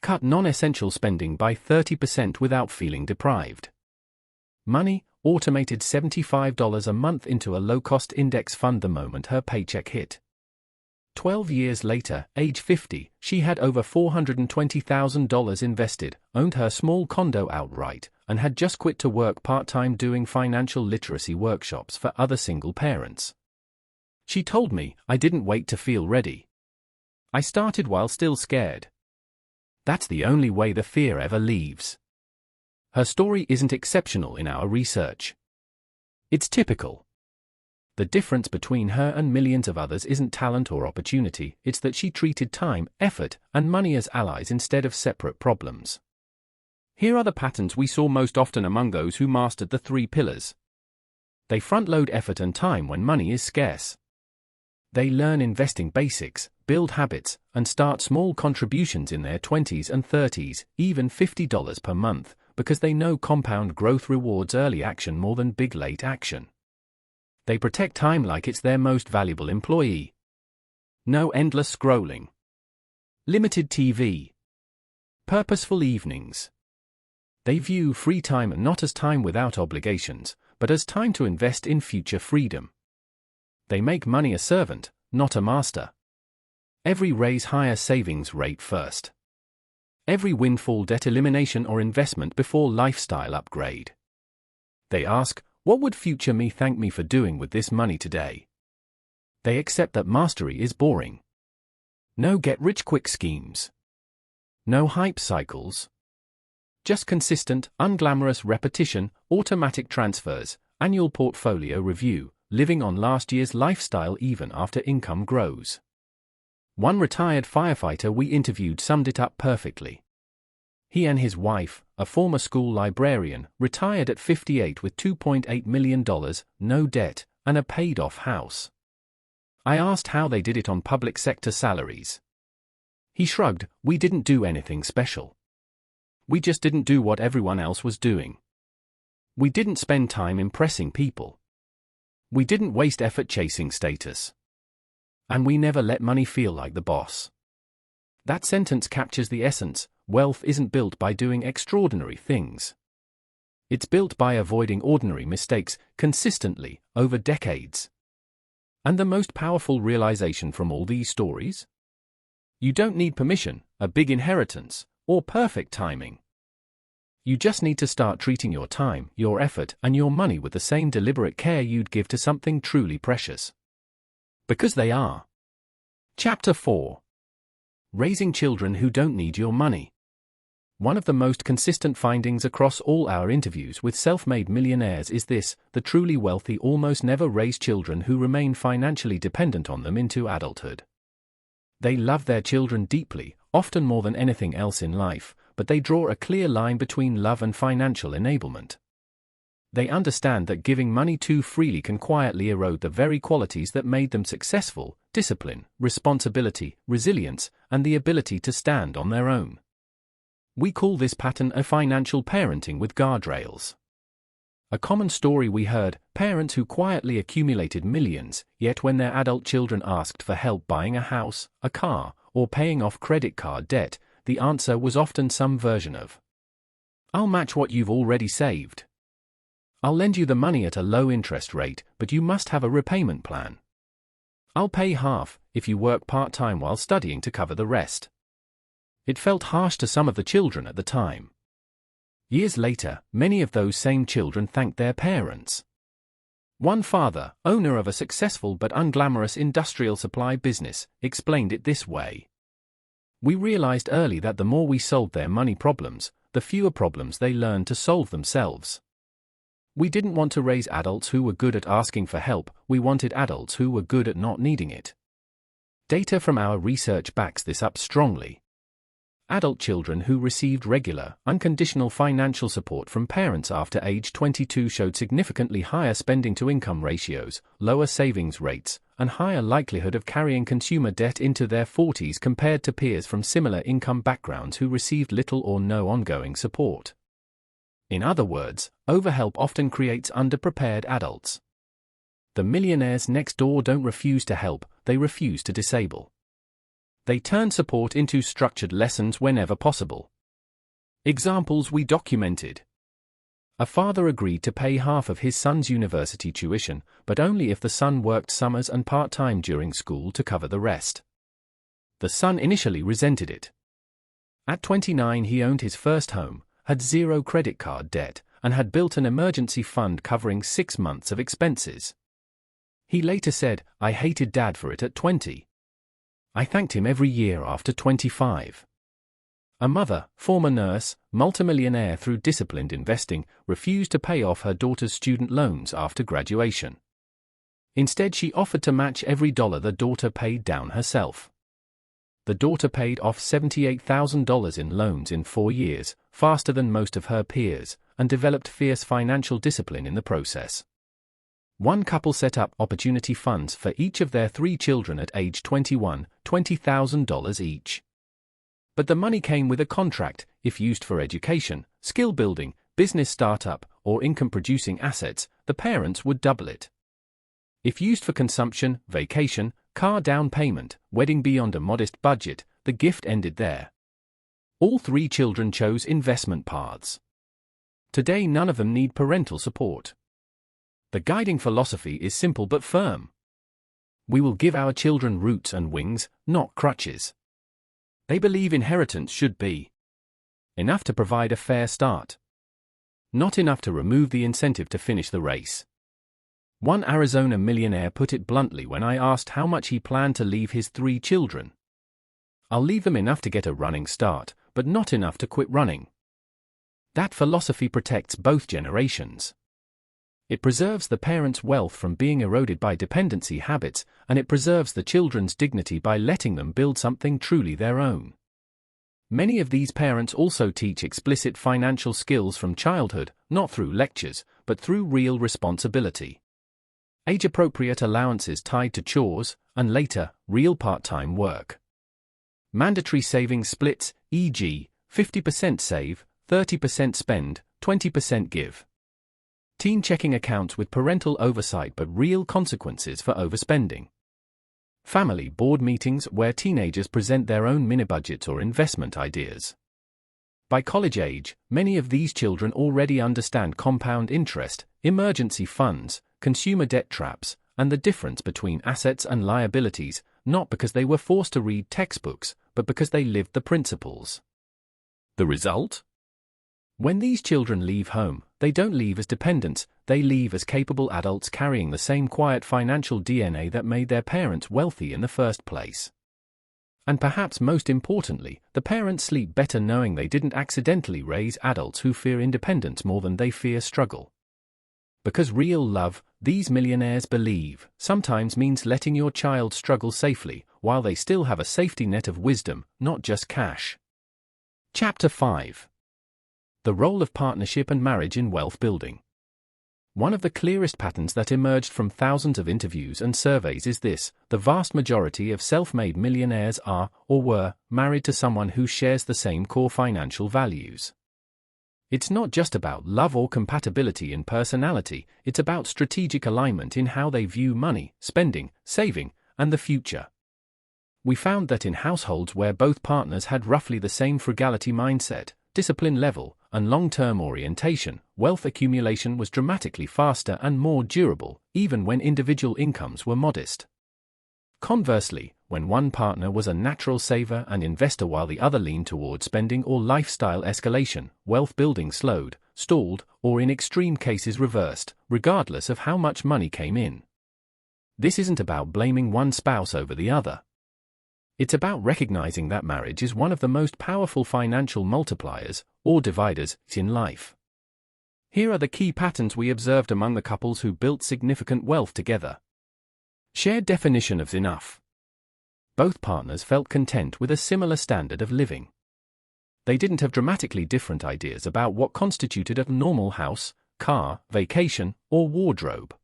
Cut non-essential spending by 30% without feeling deprived. Money, automated $75 a month into a low-cost index fund the moment her paycheck hit. 12 years later, age 50, she had over $420,000 invested, owned her small condo outright, and had just quit to work part-time doing financial literacy workshops for other single parents. She told me, "I didn't wait to feel ready. I started while still scared." That's the only way the fear ever leaves. Her story isn't exceptional in our research. It's typical. The difference between her and millions of others isn't talent or opportunity, it's that she treated time, effort, and money as allies instead of separate problems. Here are the patterns we saw most often among those who mastered the three pillars. They front-load effort and time when money is scarce. They learn investing basics, build habits, and start small contributions in their 20s and 30s, even $50 per month, because they know compound growth rewards early action more than big late action. They protect time like it's their most valuable employee. No endless scrolling. Limited TV. Purposeful evenings. They view free time not as time without obligations, but as time to invest in future freedom. They make money a servant, not a master. Every raise higher savings rate first. Every windfall debt elimination or investment before lifestyle upgrade. They ask, what would future me thank me for doing with this money today? They accept that mastery is boring. No get-rich-quick schemes. No hype cycles. Just consistent, unglamorous repetition, automatic transfers, annual portfolio review, living on last year's lifestyle even after income grows. One retired firefighter we interviewed summed it up perfectly. He and his wife, a former school librarian, retired at 58 with $2.8 million, no debt, and a paid-off house. I asked how they did it on public sector salaries. He shrugged, "We didn't do anything special. We just didn't do what everyone else was doing. We didn't spend time impressing people. We didn't waste effort chasing status. And we never let money feel like the boss." That sentence captures the essence. Wealth isn't built by doing extraordinary things. It's built by avoiding ordinary mistakes, consistently, over decades. And the most powerful realization from all these stories? You don't need permission, a big inheritance, or perfect timing. You just need to start treating your time, your effort, and your money with the same deliberate care you'd give to something truly precious. Because they are. Chapter 4. Raising children who don't need your money. One of the most consistent findings across all our interviews with self-made millionaires is this: the truly wealthy almost never raise children who remain financially dependent on them into adulthood. They love their children deeply, often more than anything else in life, but they draw a clear line between love and financial enablement. They understand that giving money too freely can quietly erode the very qualities that made them successful: discipline, responsibility, resilience, and the ability to stand on their own. We call this pattern a financial parenting with guardrails. A common story we heard: parents who quietly accumulated millions, yet when their adult children asked for help buying a house, a car, or paying off credit card debt, the answer was often some version of, "I'll match what you've already saved. I'll lend you the money at a low interest rate, but you must have a repayment plan. I'll pay half if you work part-time while studying to cover the rest." It felt harsh to some of the children at the time. Years later, many of those same children thanked their parents. One father, owner of a successful but unglamorous industrial supply business, explained it this way: We realized early that the more we solved their money problems, the fewer problems they learned to solve themselves. We didn't want to raise adults who were good at asking for help, we wanted adults who were good at not needing it. Data from our research backs this up strongly. Adult children who received regular, unconditional financial support from parents after age 22 showed significantly higher spending-to-income ratios, lower savings rates, and higher likelihood of carrying consumer debt into their 40s compared to peers from similar income backgrounds who received little or no ongoing support. In other words, overhelp often creates underprepared adults. The millionaires next door don't refuse to help, they refuse to disable. They turn support into structured lessons whenever possible. Examples we documented. A father agreed to pay half of his son's university tuition, but only if the son worked summers and part-time during school to cover the rest. The son initially resented it. At 29 he owned his first home, had zero credit card debt, and had built an emergency fund covering 6 months of expenses. He later said, "I hated Dad for it at 20. I thanked him every year after 25. A mother, former nurse, multimillionaire through disciplined investing, refused to pay off her daughter's student loans after graduation. Instead, she offered to match every dollar the daughter paid down herself. The daughter paid off $78,000 in loans in 4 years, faster than most of her peers, and developed fierce financial discipline in the process. One couple set up opportunity funds for each of their 3 children at age 21, $20,000 each. But the money came with a contract: if used for education, skill building, business startup, or income-producing assets, the parents would double it. If used for consumption, vacation, car down payment, wedding beyond a modest budget, the gift ended there. All 3 children chose investment paths. Today none of them need parental support. The guiding philosophy is simple but firm. We will give our children roots and wings, not crutches. They believe inheritance should be enough to provide a fair start, not enough to remove the incentive to finish the race. One Arizona millionaire put it bluntly when I asked how much he planned to leave his 3 children. "I'll leave them enough to get a running start, but not enough to quit running." That philosophy protects both generations. It preserves the parents' wealth from being eroded by dependency habits, and it preserves the children's dignity by letting them build something truly their own. Many of these parents also teach explicit financial skills from childhood, not through lectures, but through real responsibility. Age-appropriate allowances tied to chores, and later, real part-time work. Mandatory savings splits, e.g., 50% save, 30% spend, 20% give. Teen checking accounts with parental oversight but real consequences for overspending. Family board meetings where teenagers present their own mini-budgets or investment ideas. By college age, many of these children already understand compound interest, emergency funds, consumer debt traps, and the difference between assets and liabilities, not because they were forced to read textbooks, but because they lived the principles. The result? When these children leave home, they don't leave as dependents, they leave as capable adults carrying the same quiet financial DNA that made their parents wealthy in the first place. And perhaps most importantly, the parents sleep better knowing they didn't accidentally raise adults who fear independence more than they fear struggle. Because real love, these millionaires believe, sometimes means letting your child struggle safely, while they still have a safety net of wisdom, not just cash. Chapter 5. The role of partnership and marriage in wealth building. One of the clearest patterns that emerged from thousands of interviews and surveys is this: the vast majority of self-made millionaires are, or were, married to someone who shares the same core financial values. It's not just about love or compatibility in personality, it's about strategic alignment in how they view money, spending, saving, and the future. We found that in households where both partners had roughly the same frugality mindset, discipline level, and long-term orientation, wealth accumulation was dramatically faster and more durable, even when individual incomes were modest. Conversely, when one partner was a natural saver and investor while the other leaned toward spending or lifestyle escalation, wealth building slowed, stalled, or in extreme cases reversed, regardless of how much money came in. This isn't about blaming one spouse over the other. It's about recognizing that marriage is one of the most powerful financial multipliers, or dividers, in life. Here are the key patterns we observed among the couples who built significant wealth together. Shared definition of enough. Both partners felt content with a similar standard of living. They didn't have dramatically different ideas about what constituted a normal house, car, vacation, or wardrobe.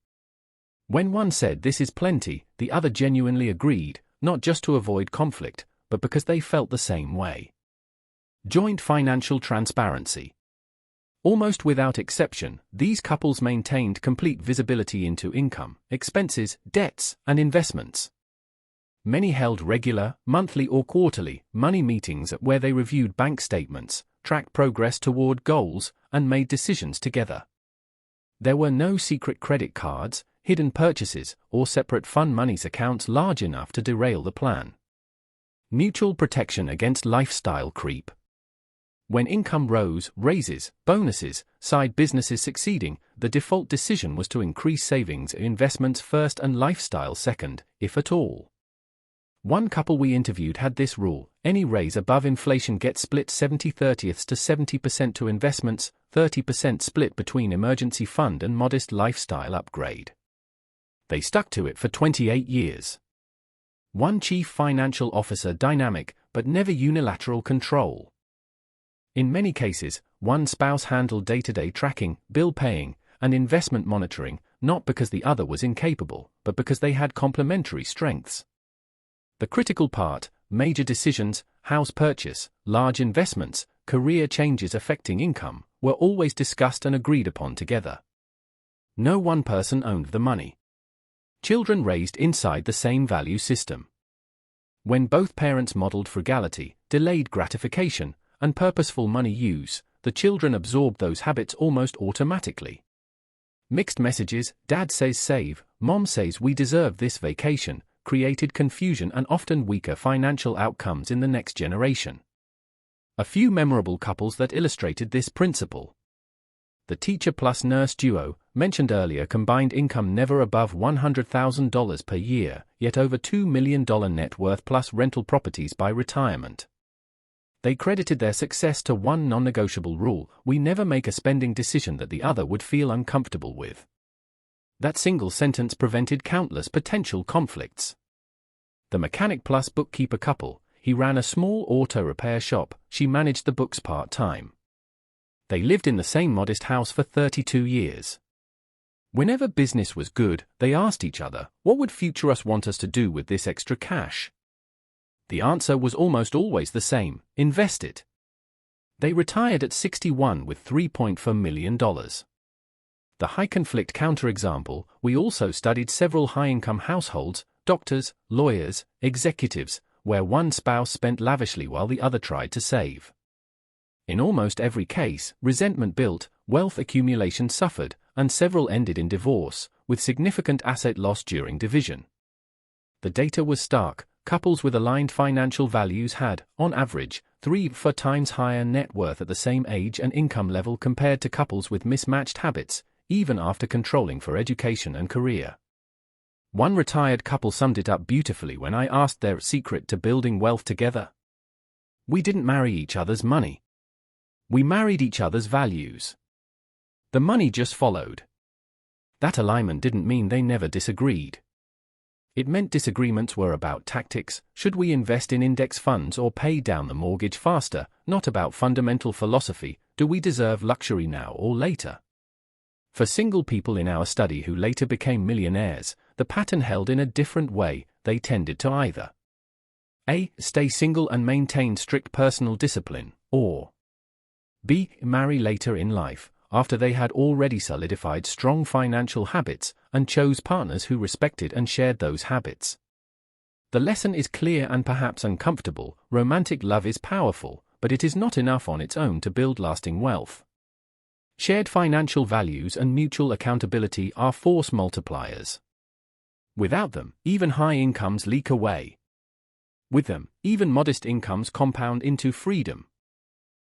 When one said this is plenty, the other genuinely agreed, not just to avoid conflict, but because they felt the same way. Joint financial transparency. Almost without exception, these couples maintained complete visibility into income, expenses, debts, and investments. Many held regular, monthly or quarterly, money meetings where they reviewed bank statements, tracked progress toward goals, and made decisions together. There were no secret credit cards, hidden purchases, or separate fund monies accounts large enough to derail the plan. Mutual protection against lifestyle creep. When income rose, raises, bonuses, side businesses succeeding, the default decision was to increase savings and investments first and lifestyle second, if at all. One couple we interviewed had this rule: any raise above inflation gets split 70/30 to 70% to investments, 30% split between emergency fund and modest lifestyle upgrade. They stuck to it for 28 years. One chief financial officer: dynamic, but never unilateral control. In many cases, one spouse handled day-to-day tracking, bill paying, and investment monitoring, not because the other was incapable, but because they had complementary strengths. The critical part: major decisions, house purchase, large investments, career changes affecting income, were always discussed and agreed upon together. No one person owned the money. Children raised inside the same value system. When both parents modeled frugality, delayed gratification, and purposeful money use, the children absorbed those habits almost automatically. Mixed messages: dad says save, mom says we deserve this vacation, created confusion and often weaker financial outcomes in the next generation. A few memorable couples that illustrated this principle. The teacher plus nurse duo, mentioned earlier, combined income never above $100,000 per year, yet over $2 million net worth plus rental properties by retirement. They credited their success to one non-negotiable rule: we never make a spending decision that the other would feel uncomfortable with. That single sentence prevented countless potential conflicts. The mechanic plus bookkeeper couple: he ran a small auto repair shop, she managed the books part-time. They lived in the same modest house for 32 years. Whenever business was good, they asked each other, what would future us want us to do with this extra cash? The answer was almost always the same: invest it. They retired at 61 with $3.4 million. The high-conflict counterexample: we also studied several high-income households, doctors, lawyers, executives, where one spouse spent lavishly while the other tried to save. In almost every case, resentment built, wealth accumulation suffered, and several ended in divorce, with significant asset loss during division. The data was stark: couples with aligned financial values had, on average, 3-4 times higher net worth at the same age and income level compared to couples with mismatched habits, even after controlling for education and career. One retired couple summed it up beautifully when I asked their secret to building wealth together. We didn't marry each other's money. We married each other's values. The money just followed. That alignment didn't mean they never disagreed. It meant disagreements were about tactics: should we invest in index funds or pay down the mortgage faster, not about fundamental philosophy: do we deserve luxury now or later? For single people in our study who later became millionaires, the pattern held in a different way: they tended to either A. Stay single and maintain strict personal discipline, or B. Marry later in life, after they had already solidified strong financial habits, and chose partners who respected and shared those habits. The lesson is clear and perhaps uncomfortable: romantic love is powerful, but it is not enough on its own to build lasting wealth. Shared financial values and mutual accountability are force multipliers. Without them, even high incomes leak away. With them, even modest incomes compound into freedom.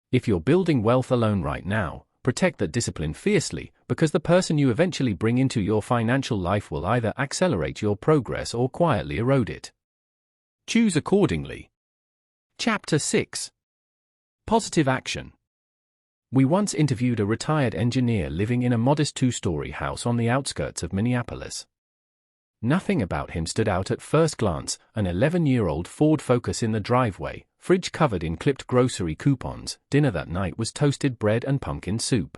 If you're building wealth alone right now, protect that discipline fiercely, because the person you eventually bring into your financial life will either accelerate your progress or quietly erode it. Choose accordingly. Chapter 6. Positive Action. We once interviewed a retired engineer living in a modest two-story house on the outskirts of Minneapolis. Nothing about him stood out at first glance: an 11-year-old Ford Focus in the driveway, fridge covered in clipped grocery coupons. Dinner that night was toasted bread and pumpkin soup.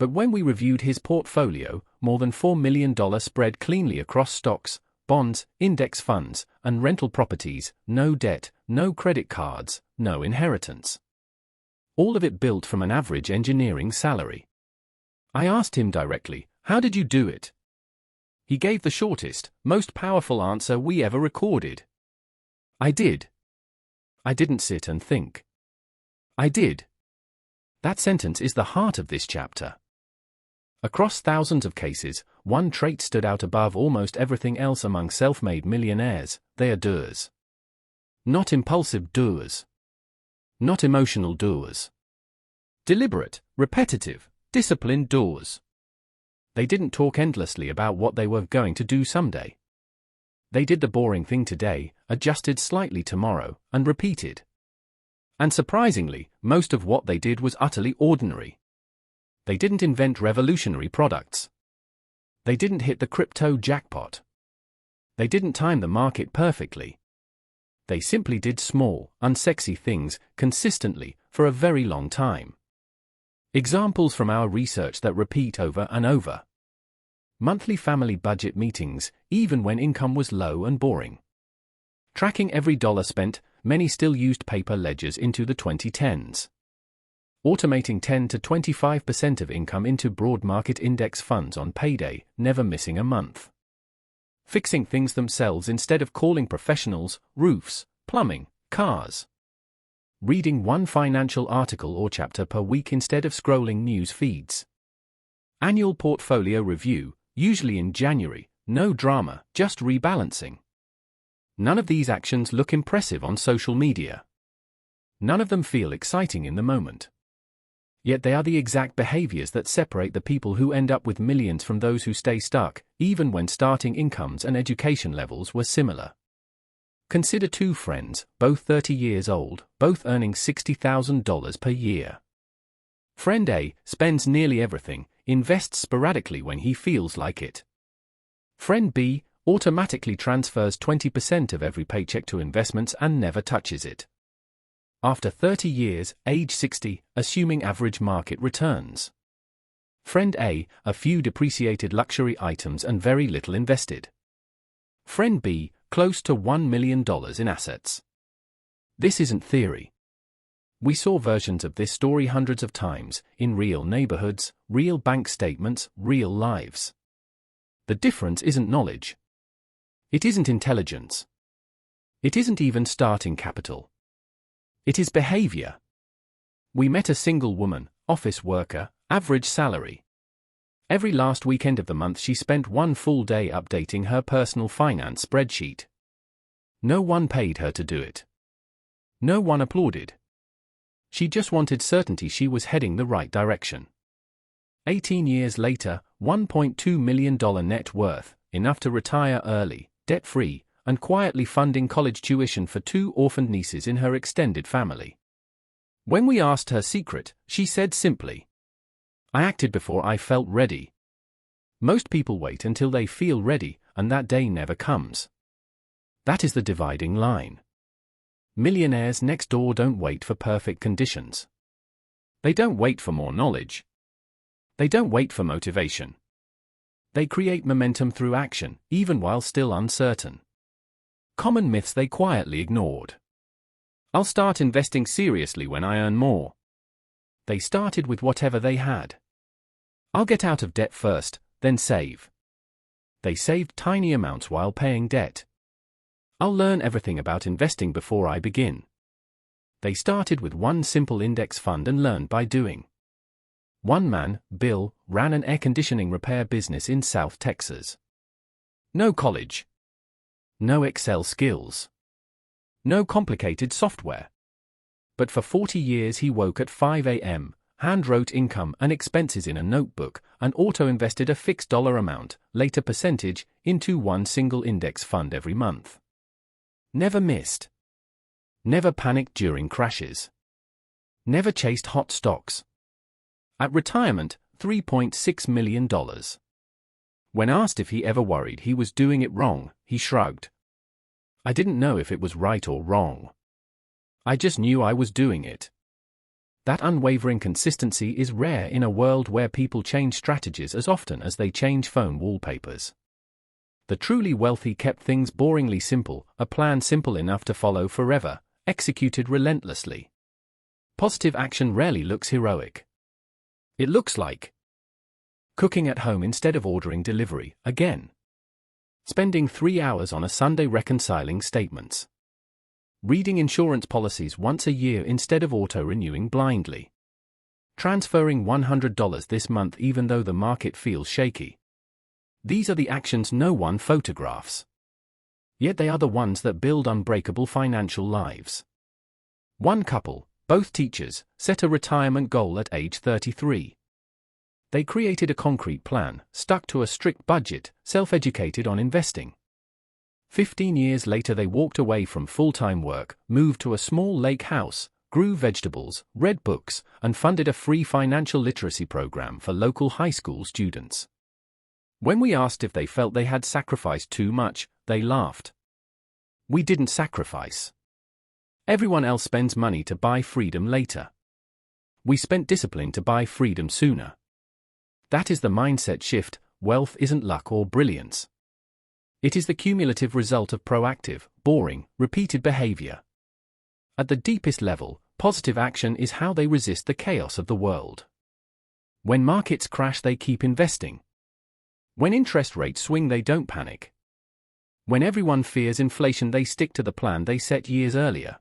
But when we reviewed his portfolio, more than $4 million spread cleanly across stocks, bonds, index funds, and rental properties, no debt, no credit cards, no inheritance. All of it built from an average engineering salary. I asked him directly, "How did you do it?" He gave the shortest, most powerful answer we ever recorded. "I did. I didn't sit and think. I did." That sentence is the heart of this chapter. Across thousands of cases, one trait stood out above almost everything else among self-made millionaires: they are doers. Not impulsive doers. Not emotional doers. Deliberate, repetitive, disciplined doers. They didn't talk endlessly about what they were going to do someday. They did the boring thing today, adjusted slightly tomorrow, and repeated. And surprisingly, most of what they did was utterly ordinary. They didn't invent revolutionary products. They didn't hit the crypto jackpot. They didn't time the market perfectly. They simply did small, unsexy things, consistently, for a very long time. Examples from our research that repeat over and over. Monthly family budget meetings, even when income was low and boring. Tracking every dollar spent, many still used paper ledgers into the 2010s. Automating 10 to 25% of income into broad market index funds on payday, never missing a month. Fixing things themselves instead of calling professionals: roofs, plumbing, cars. Reading one financial article or chapter per week instead of scrolling news feeds. Annual portfolio review, usually in January, no drama, just rebalancing. None of these actions look impressive on social media. None of them feel exciting in the moment. Yet they are the exact behaviors that separate the people who end up with millions from those who stay stuck, even when starting incomes and education levels were similar. Consider two friends, both 30 years old, both earning $60,000 per year. Friend A spends nearly everything, invests sporadically when he feels like it. Friend B automatically transfers 20% of every paycheck to investments and never touches it. After 30 years, age 60, assuming average market returns. Friend A, a few depreciated luxury items and very little invested. Friend B, close to $1 million in assets. This isn't theory. We saw versions of this story hundreds of times, in real neighborhoods, real bank statements, real lives. The difference isn't knowledge. It isn't intelligence. It isn't even starting capital. It is behavior. We met a single woman, office worker, average salary. Every last weekend of the month she spent one full day updating her personal finance spreadsheet. No one paid her to do it. No one applauded. She just wanted certainty she was heading the right direction. 18 years later, $1.2 million net worth, enough to retire early, debt-free, and quietly funding college tuition for two orphaned nieces in her extended family. When we asked her secret, she said simply, "I acted before I felt ready." Most people wait until they feel ready, and that day never comes. That is the dividing line. Millionaires next door don't wait for perfect conditions. They don't wait for more knowledge. They don't wait for motivation. They create momentum through action, even while still uncertain. Common myths they quietly ignored. I'll start investing seriously when I earn more. They started with whatever they had. I'll get out of debt first, then save. They saved tiny amounts while paying debt. I'll learn everything about investing before I begin. They started with one simple index fund and learned by doing. One man, Bill, ran an air conditioning repair business in South Texas. No college. No Excel skills. No complicated software. But for 40 years he woke at 5 a.m., hand-wrote income and expenses in a notebook, and auto-invested a fixed dollar amount, later percentage, into one single index fund every month. Never missed. Never panicked during crashes. Never chased hot stocks. At retirement, $3.6 million. When asked if he ever worried he was doing it wrong, he shrugged. I didn't know if it was right or wrong. I just knew I was doing it. That unwavering consistency is rare in a world where people change strategies as often as they change phone wallpapers. The truly wealthy kept things boringly simple, a plan simple enough to follow forever, executed relentlessly. Positive action rarely looks heroic. It looks like cooking at home instead of ordering delivery, again. Spending 3 hours on a Sunday reconciling statements. Reading insurance policies once a year instead of auto-renewing blindly. Transferring $100 this month even though the market feels shaky. These are the actions no one photographs. Yet they are the ones that build unbreakable financial lives. One couple, both teachers, set a retirement goal at age 33. They created a concrete plan, stuck to a strict budget, self-educated on investing. 15 years later they walked away from full-time work, moved to a small lake house, grew vegetables, read books, and funded a free financial literacy program for local high school students. When we asked if they felt they had sacrificed too much, they laughed. We didn't sacrifice. Everyone else spends money to buy freedom later. We spent discipline to buy freedom sooner. That is the mindset shift. Wealth isn't luck or brilliance. It is the cumulative result of proactive, boring, repeated behavior. At the deepest level, positive action is how they resist the chaos of the world. When markets crash, they keep investing. When interest rates swing, they don't panic. When everyone fears inflation, they stick to the plan they set years earlier.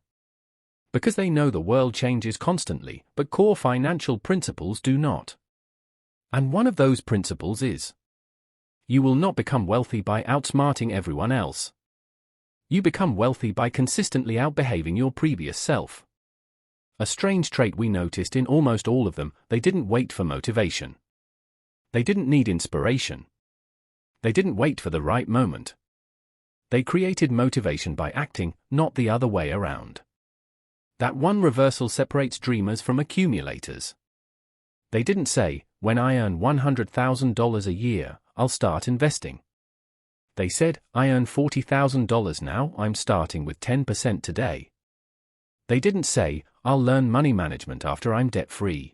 Because they know the world changes constantly, but core financial principles do not. And one of those principles is: you will not become wealthy by outsmarting everyone else. You become wealthy by consistently outbehaving your previous self. A strange trait we noticed in almost all of them: they didn't wait for motivation. They didn't need inspiration. They didn't wait for the right moment. They created motivation by acting, not the other way around. That one reversal separates dreamers from accumulators. They didn't say, when I earn $100,000 a year, I'll start investing. They said, I earn $40,000 now, I'm starting with 10% today. They didn't say, I'll learn money management after I'm debt-free.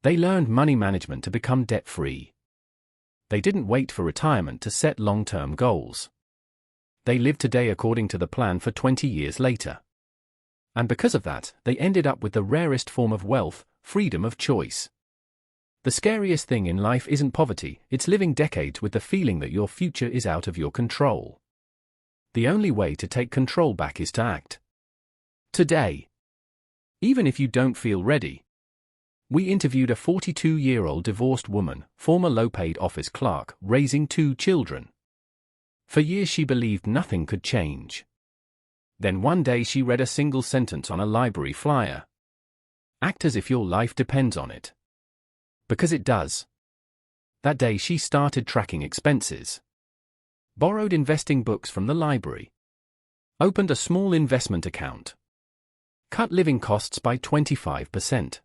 They learned money management to become debt-free. They didn't wait for retirement to set long-term goals. They lived today according to the plan for 20 years later. And because of that, they ended up with the rarest form of wealth, freedom of choice. The scariest thing in life isn't poverty, it's living decades with the feeling that your future is out of your control. The only way to take control back is to act. Today. Even if you don't feel ready. We interviewed a 42-year-old divorced woman, former low-paid office clerk, raising 2 children. For years she believed nothing could change. Then one day she read a single sentence on a library flyer. Act as if your life depends on it. Because it does. That day she started tracking expenses. Borrowed investing books from the library. Opened a small investment account. Cut living costs by 25%.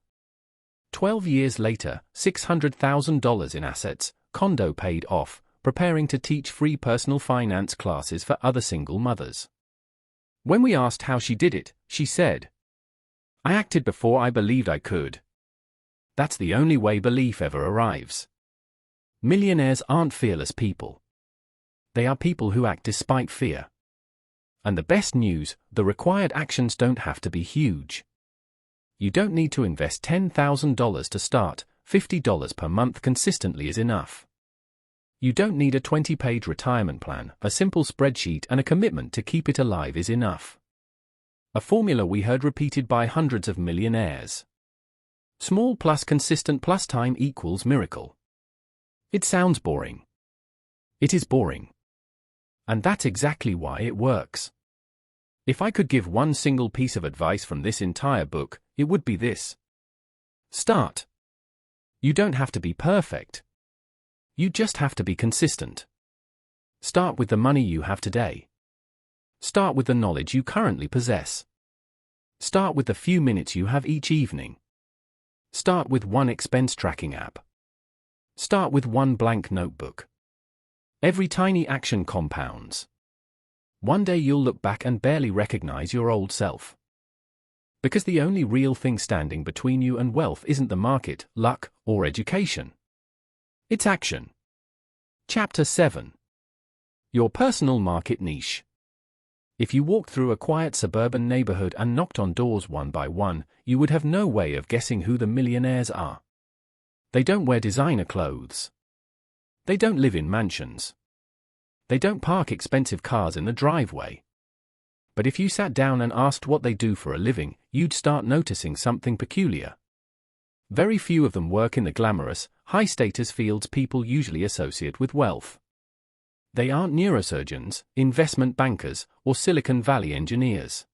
12 years later, $600,000 in assets, condo paid off, preparing to teach free personal finance classes for other single mothers. When we asked how she did it, she said, I acted before I believed I could. That's the only way belief ever arrives. Millionaires aren't fearless people. They are people who act despite fear. And the best news, the required actions don't have to be huge. You don't need to invest $10,000 to start, $50 per month consistently is enough. You don't need a 20-page retirement plan, a simple spreadsheet and a commitment to keep it alive is enough. A formula we heard repeated by hundreds of millionaires. Small plus consistent plus time equals miracle. It sounds boring. It is boring. And that's exactly why it works. If I could give one single piece of advice from this entire book, it would be this. Start. You don't have to be perfect. You just have to be consistent. Start with the money you have today. Start with the knowledge you currently possess. Start with the few minutes you have each evening. Start with one expense tracking app. Start with one blank notebook. Every tiny action compounds. One day you'll look back and barely recognize your old self. Because the only real thing standing between you and wealth isn't the market, luck, or education. It's action. Chapter 7. Your personal market niche. If you walked through a quiet suburban neighborhood and knocked on doors one by one, you would have no way of guessing who the millionaires are. They don't wear designer clothes. They don't live in mansions. They don't park expensive cars in the driveway. But if you sat down and asked what they do for a living, you'd start noticing something peculiar. Very few of them work in the glamorous, high-status fields people usually associate with wealth. They aren't neurosurgeons, investment bankers, or Silicon Valley engineers.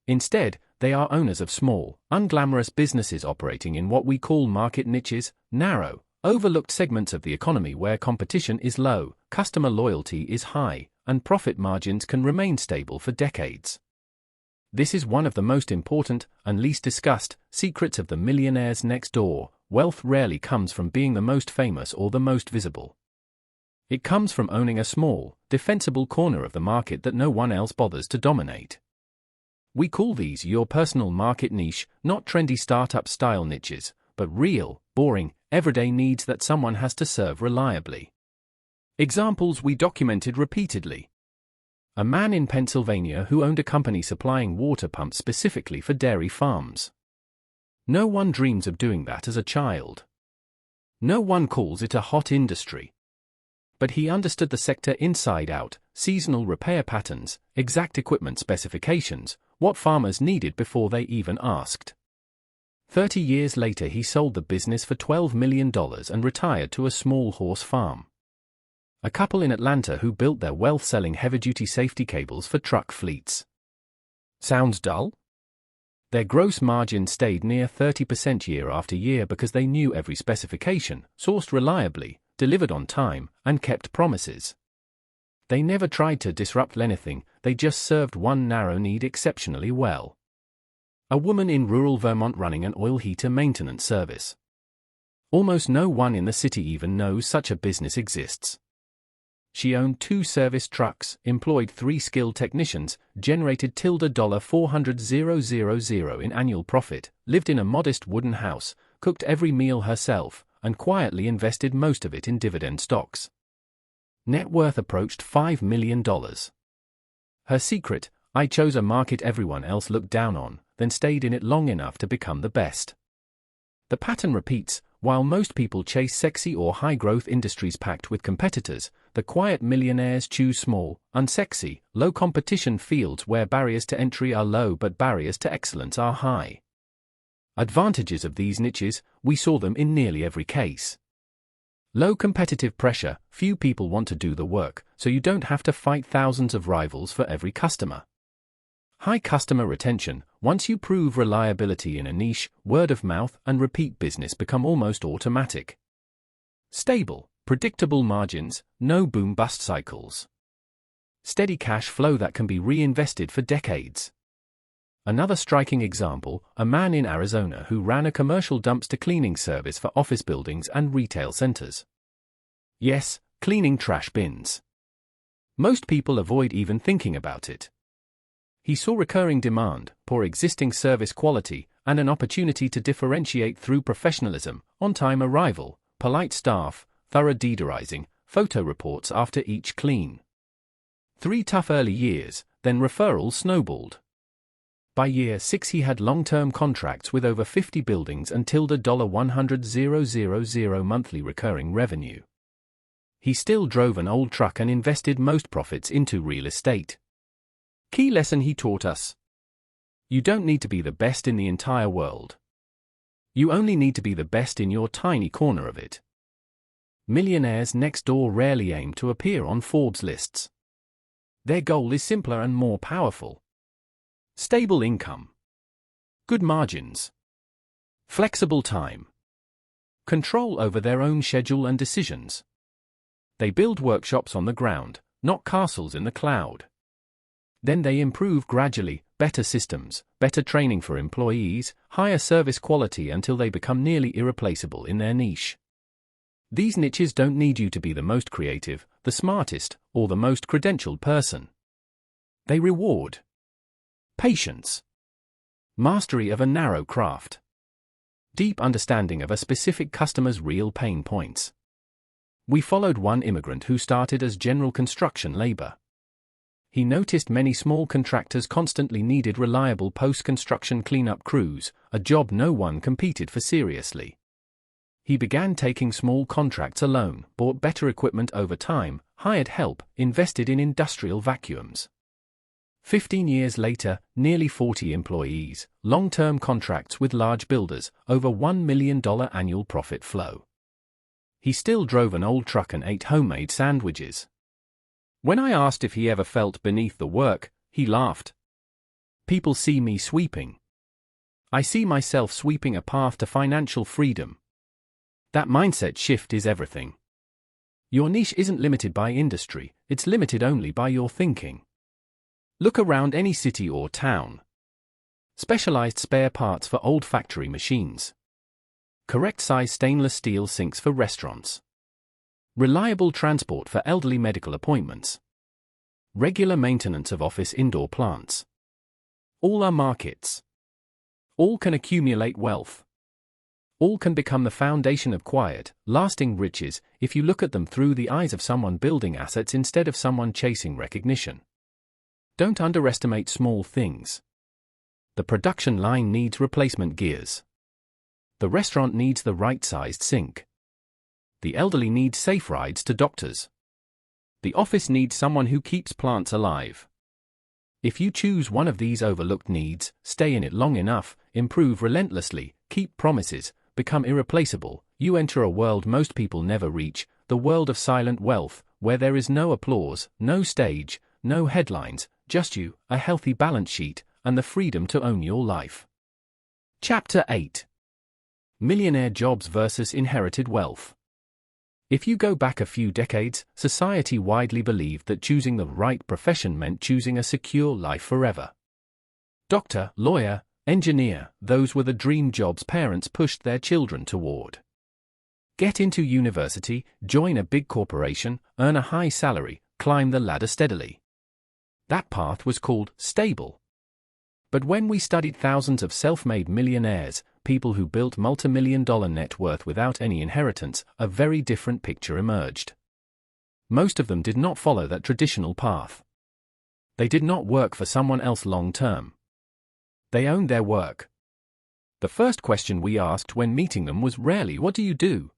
Instead, they are owners of small, unglamorous businesses operating in what we call market niches, narrow, overlooked segments of the economy where competition is low, customer loyalty is high, and profit margins can remain stable for decades. This is one of the most important, and least discussed, secrets of the millionaires next door. Wealth rarely comes from being the most famous or the most visible. It comes from owning a small, defensible corner of the market that no one else bothers to dominate. We call these your personal market niche, not trendy startup-style niches, but real, boring, everyday needs that someone has to serve reliably. Examples we documented repeatedly. A man in Pennsylvania who owned a company supplying water pumps specifically for dairy farms. No one dreams of doing that as a child. No one calls it a hot industry. But he understood the sector inside out, seasonal repair patterns, exact equipment specifications, what farmers needed before they even asked. 30 years later he sold the business for $12 million and retired to a small horse farm. A couple in Atlanta who built their wealth selling heavy-duty safety cables for truck fleets. Sounds dull? Their gross margin stayed near 30% year after year because they knew every specification, sourced reliably, delivered on time, and kept promises. They never tried to disrupt anything, they just served one narrow need exceptionally well. A woman in rural Vermont running an oil heater maintenance service. Almost no one in the city even knows such a business exists. She owned 2 service trucks, employed 3 skilled technicians, generated $400,000 in annual profit, lived in a modest wooden house, cooked every meal herself, and quietly invested most of it in dividend stocks. Net worth approached $5 million. Her secret: I chose a market everyone else looked down on, then stayed in it long enough to become the best. The pattern repeats. While most people chase sexy or high-growth industries packed with competitors, the quiet millionaires choose small, unsexy, low-competition fields where barriers to entry are low but barriers to excellence are high. Advantages of these niches: we saw them in nearly every case. Low competitive pressure: few people want to do the work, so you don't have to fight thousands of rivals for every customer. High customer retention: once you prove reliability in a niche, word of mouth and repeat business become almost automatic. Stable, predictable margins, no boom-bust cycles. Steady cash flow that can be reinvested for decades. Another striking example: a man in Arizona who ran a commercial dumpster cleaning service for office buildings and retail centers. Yes, cleaning trash bins. Most people avoid even thinking about it. He saw recurring demand, poor existing service quality, and an opportunity to differentiate through professionalism, on-time arrival, polite staff, thorough deodorizing, photo reports after each clean. 3 tough early years, then referrals snowballed. By year 6 he had long-term contracts with over 50 buildings and $100,000 monthly recurring revenue. He still drove an old truck and invested most profits into real estate. Key lesson he taught us: you don't need to be the best in the entire world. You only need to be the best in your tiny corner of it. Millionaires next door rarely aim to appear on Forbes lists. Their goal is simpler and more powerful. Stable income. Good margins. Flexible time. Control over their own schedule and decisions. They build workshops on the ground, not castles in the cloud. Then they improve gradually, better systems, better training for employees, higher service quality until they become nearly irreplaceable in their niche. These niches don't need you to be the most creative, the smartest, or the most credentialed person. They reward patience, mastery of a narrow craft, deep understanding of a specific customer's real pain points. We followed one immigrant who started as general construction labor. He noticed many small contractors constantly needed reliable post-construction cleanup crews, a job no one competed for seriously. He began taking small contracts alone, bought better equipment over time, hired help, invested in industrial vacuums. 15 years later, nearly 40 employees, long-term contracts with large builders, over $1 million annual profit flow. He still drove an old truck and ate homemade sandwiches. When I asked if he ever felt beneath the work, he laughed. People see me sweeping. I see myself sweeping a path to financial freedom. That mindset shift is everything. Your niche isn't limited by industry, it's limited only by your thinking. Look around any city or town. Specialized spare parts for old factory machines. Correct size stainless steel sinks for restaurants. Reliable transport for elderly medical appointments. Regular maintenance of office indoor plants. All are markets. All can accumulate wealth. All can become the foundation of quiet, lasting riches if you look at them through the eyes of someone building assets instead of someone chasing recognition. Don't underestimate small things. The production line needs replacement gears. The restaurant needs the right-sized sink. The elderly need safe rides to doctors. The office needs someone who keeps plants alive. If you choose one of these overlooked needs, stay in it long enough, improve relentlessly, keep promises, become irreplaceable, you enter a world most people never reach, the world of silent wealth, where there is no applause, no stage, no headlines, just you, a healthy balance sheet, and the freedom to own your life. Chapter 8. Millionaire Jobs versus Inherited Wealth. If you go back a few decades, society widely believed that choosing the right profession meant choosing a secure life forever. Doctor, lawyer, engineer, those were the dream jobs parents pushed their children toward. Get into university, join a big corporation, earn a high salary, climb the ladder steadily. That path was called stable. But when we studied thousands of self-made millionaires, people who built multi-million-dollar net worth without any inheritance, a very different picture emerged. Most of them did not follow that traditional path. They did not work for someone else long-term. They owned their work. The first question we asked when meeting them was rarely, "What do you do?"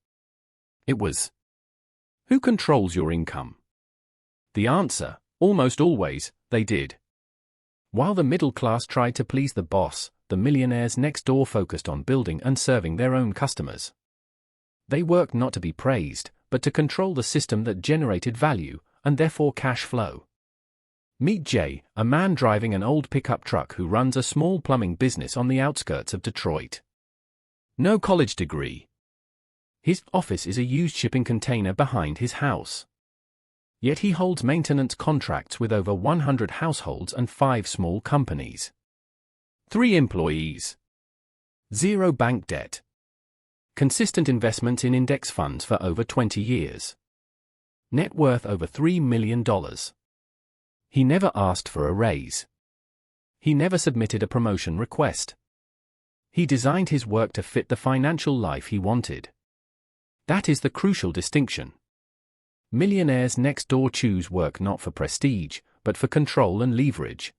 It was, "Who controls your income?" The answer, almost always, they did. While the middle class tried to please the boss, the millionaires next door focused on building and serving their own customers. They worked not to be praised, but to control the system that generated value, and therefore cash flow. Meet Jay, a man driving an old pickup truck who runs a small plumbing business on the outskirts of Detroit. No college degree. His office is a used shipping container behind his house. Yet he holds maintenance contracts with over 100 households and 5 small companies. 3 employees. 0 bank debt. Consistent investments in index funds for over 20 years. Net worth over $3 million. He never asked for a raise. He never submitted a promotion request. He designed his work to fit the financial life he wanted. That is the crucial distinction. Millionaires next door choose work not for prestige, but for control and leverage.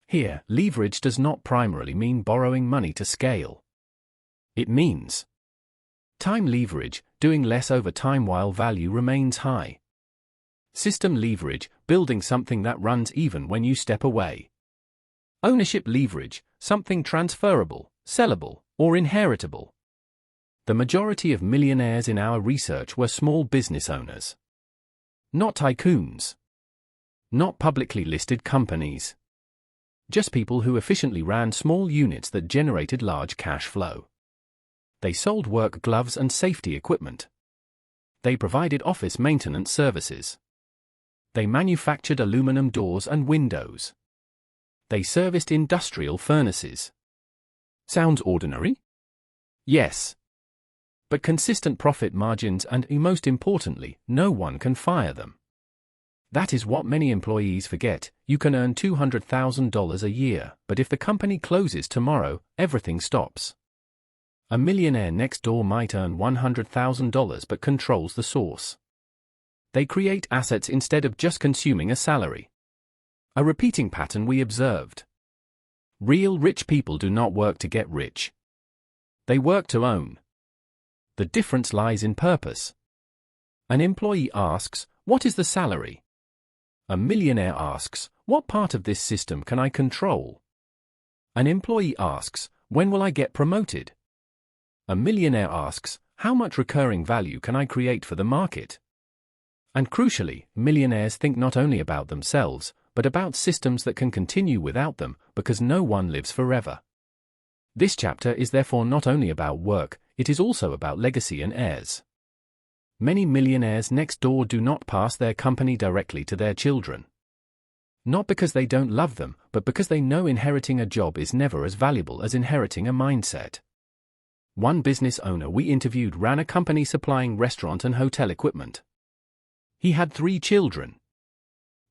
Here, leverage does not primarily mean borrowing money to scale. It means time leverage, doing less over time while value remains high. System leverage, building something that runs even when you step away. Ownership leverage, something transferable, sellable, or inheritable. The majority of millionaires in our research were small business owners. Not tycoons. Not publicly listed companies. Just people who efficiently ran small units that generated large cash flow. They sold work gloves and safety equipment. They provided office maintenance services. They manufactured aluminum doors and windows. They serviced industrial furnaces. Sounds ordinary? Yes. But consistent profit margins and, most importantly, no one can fire them. That is what many employees forget. You can earn $200,000 a year, but if the company closes tomorrow, everything stops. A millionaire next door might earn $100,000 but controls the source. They create assets instead of just consuming a salary. A repeating pattern we observed. Real rich people do not work to get rich. They work to own. The difference lies in purpose. An employee asks, "What is the salary?" A millionaire asks, "What part of this system can I control?" An employee asks, "When will I get promoted?" A millionaire asks, "How much recurring value can I create for the market?" And crucially, millionaires think not only about themselves, but about systems that can continue without them, because no one lives forever. This chapter is therefore not only about work, it is also about legacy and heirs. Many millionaires next door do not pass their company directly to their children. Not because they don't love them, but because they know inheriting a job is never as valuable as inheriting a mindset. One business owner we interviewed ran a company supplying restaurant and hotel equipment. He had 3 children.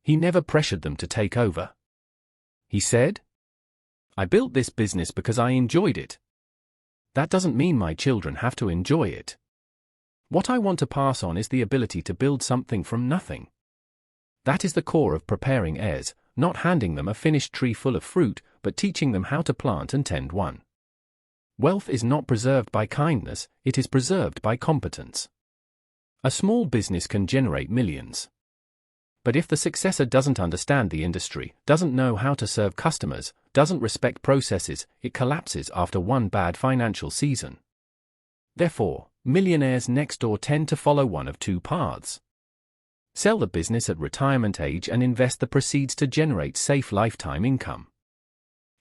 He never pressured them to take over. He said, "I built this business because I enjoyed it. That doesn't mean my children have to enjoy it. What I want to pass on is the ability to build something from nothing." That is the core of preparing heirs, not handing them a finished tree full of fruit, but teaching them how to plant and tend one. Wealth is not preserved by kindness, it is preserved by competence. A small business can generate millions. But if the successor doesn't understand the industry, doesn't know how to serve customers, doesn't respect processes, it collapses after one bad financial season. Therefore, millionaires next door tend to follow one of 2 paths. Sell the business at retirement age and invest the proceeds to generate safe lifetime income.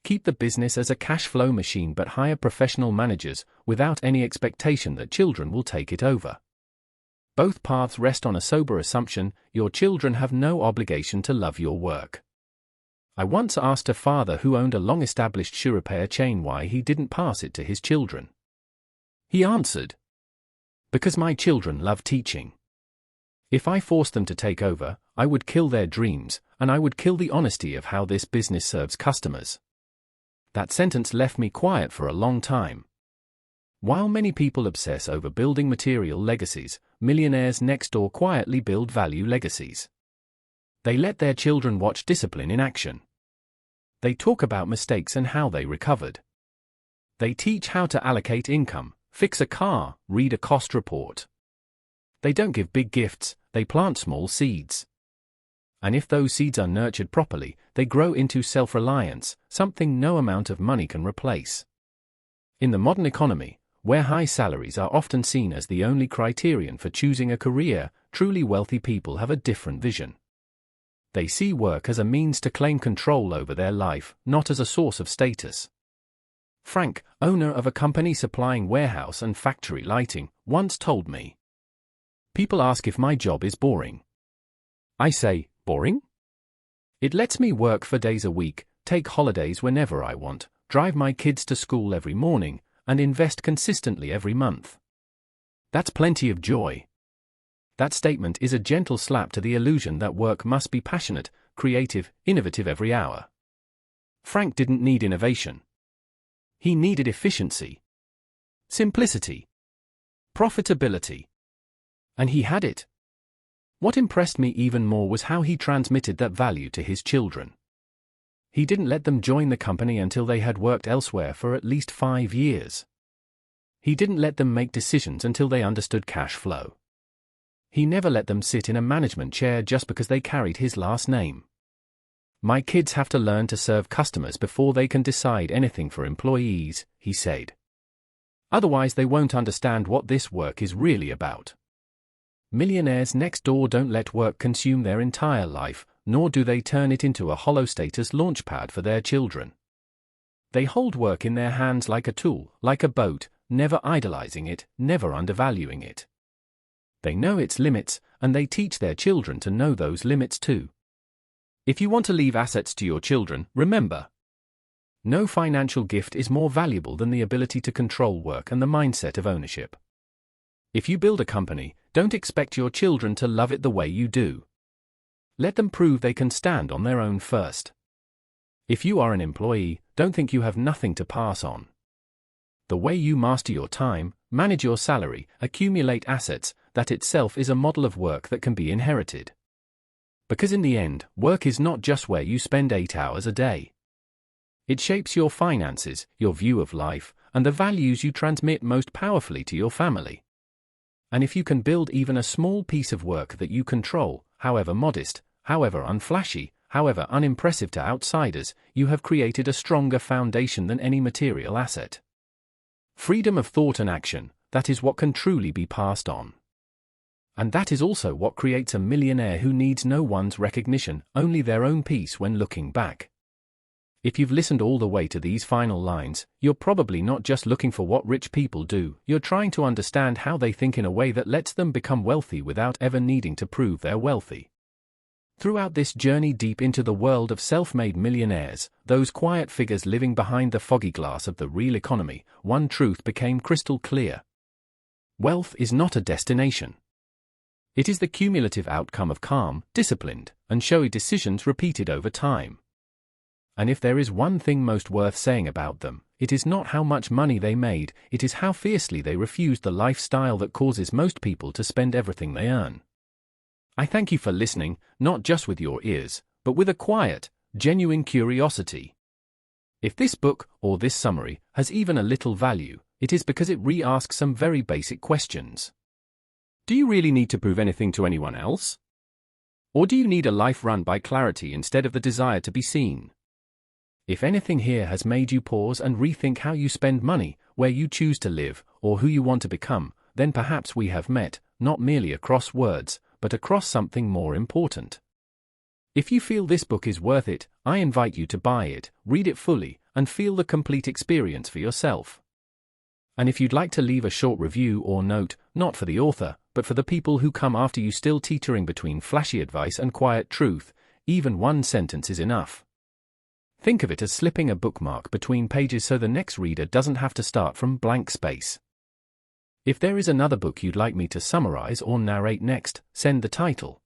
Keep the business as a cash flow machine but hire professional managers, without any expectation that children will take it over. Both paths rest on a sober assumption: your children have no obligation to love your work. I once asked a father who owned a long-established shoe repair chain why he didn't pass it to his children. He answered, "Because my children love teaching. If I forced them to take over, I would kill their dreams, and I would kill the honesty of how this business serves customers." That sentence left me quiet for a long time. While many people obsess over building material legacies, millionaires next door quietly build value legacies. They let their children watch discipline in action. They talk about mistakes and how they recovered. They teach how to allocate income, fix a car, read a cost report. They don't give big gifts, they plant small seeds. And if those seeds are nurtured properly, they grow into self-reliance, something no amount of money can replace. In the modern economy, where high salaries are often seen as the only criterion for choosing a career, truly wealthy people have a different vision. They see work as a means to claim control over their life, not as a source of status. Frank, owner of a company supplying warehouse and factory lighting, once told me, "People ask if my job is boring. I say, boring? It lets me work for days a week, take holidays whenever I want, drive my kids to school every morning, and invest consistently every month. That's plenty of joy." That statement is a gentle slap to the illusion that work must be passionate, creative, innovative every hour. Frank didn't need innovation. He needed efficiency, simplicity, profitability. And he had it. What impressed me even more was how he transmitted that value to his children. He didn't let them join the company until they had worked elsewhere for at least 5 years. He didn't let them make decisions until they understood cash flow. He never let them sit in a management chair just because they carried his last name. "My kids have to learn to serve customers before they can decide anything for employees," he said. "Otherwise they won't understand what this work is really about." Millionaires next door don't let work consume their entire life, nor do they turn it into a hollow status launchpad for their children. They hold work in their hands like a tool, like a boat, never idolizing it, never undervaluing it. They know its limits, and they teach their children to know those limits too. If you want to leave assets to your children, remember, no financial gift is more valuable than the ability to control work and the mindset of ownership. If you build a company, don't expect your children to love it the way you do. Let them prove they can stand on their own first. If you are an employee, don't think you have nothing to pass on. The way you master your time, manage your salary, accumulate assets, that itself is a model of work that can be inherited. Because in the end, work is not just where you spend 8 hours a day. It shapes your finances, your view of life, and the values you transmit most powerfully to your family. And if you can build even a small piece of work that you control, however modest, however unflashy, however unimpressive to outsiders, you have created a stronger foundation than any material asset. Freedom of thought and action, that is what can truly be passed on. And that is also what creates a millionaire who needs no one's recognition, only their own peace when looking back. If you've listened all the way to these final lines, you're probably not just looking for what rich people do, you're trying to understand how they think in a way that lets them become wealthy without ever needing to prove they're wealthy. Throughout this journey deep into the world of self-made millionaires, those quiet figures living behind the foggy glass of the real economy, one truth became crystal clear. Wealth is not a destination. It is the cumulative outcome of calm, disciplined, and showy decisions repeated over time. And if there is one thing most worth saying about them, it is not how much money they made, it is how fiercely they refused the lifestyle that causes most people to spend everything they earn. I thank you for listening, not just with your ears, but with a quiet, genuine curiosity. If this book, or this summary, has even a little value, it is because it re-asks some very basic questions. Do you really need to prove anything to anyone else? Or do you need a life run by clarity instead of the desire to be seen? If anything here has made you pause and rethink how you spend money, where you choose to live, or who you want to become, then perhaps we have met, not merely across words, but across something more important. If you feel this book is worth it, I invite you to buy it, read it fully, and feel the complete experience for yourself. And if you'd like to leave a short review or note, not for the author, but for the people who come after you still teetering between flashy advice and quiet truth, even one sentence is enough. Think of it as slipping a bookmark between pages so the next reader doesn't have to start from blank space. If there is another book you'd like me to summarize or narrate next, send the title.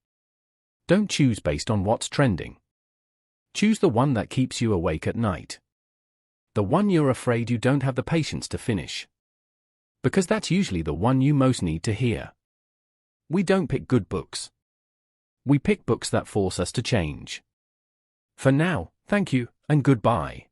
Don't choose based on what's trending. Choose the one that keeps you awake at night. The one you're afraid you don't have the patience to finish. Because that's usually the one you most need to hear. We don't pick good books. We pick books that force us to change. For now, thank you, and goodbye.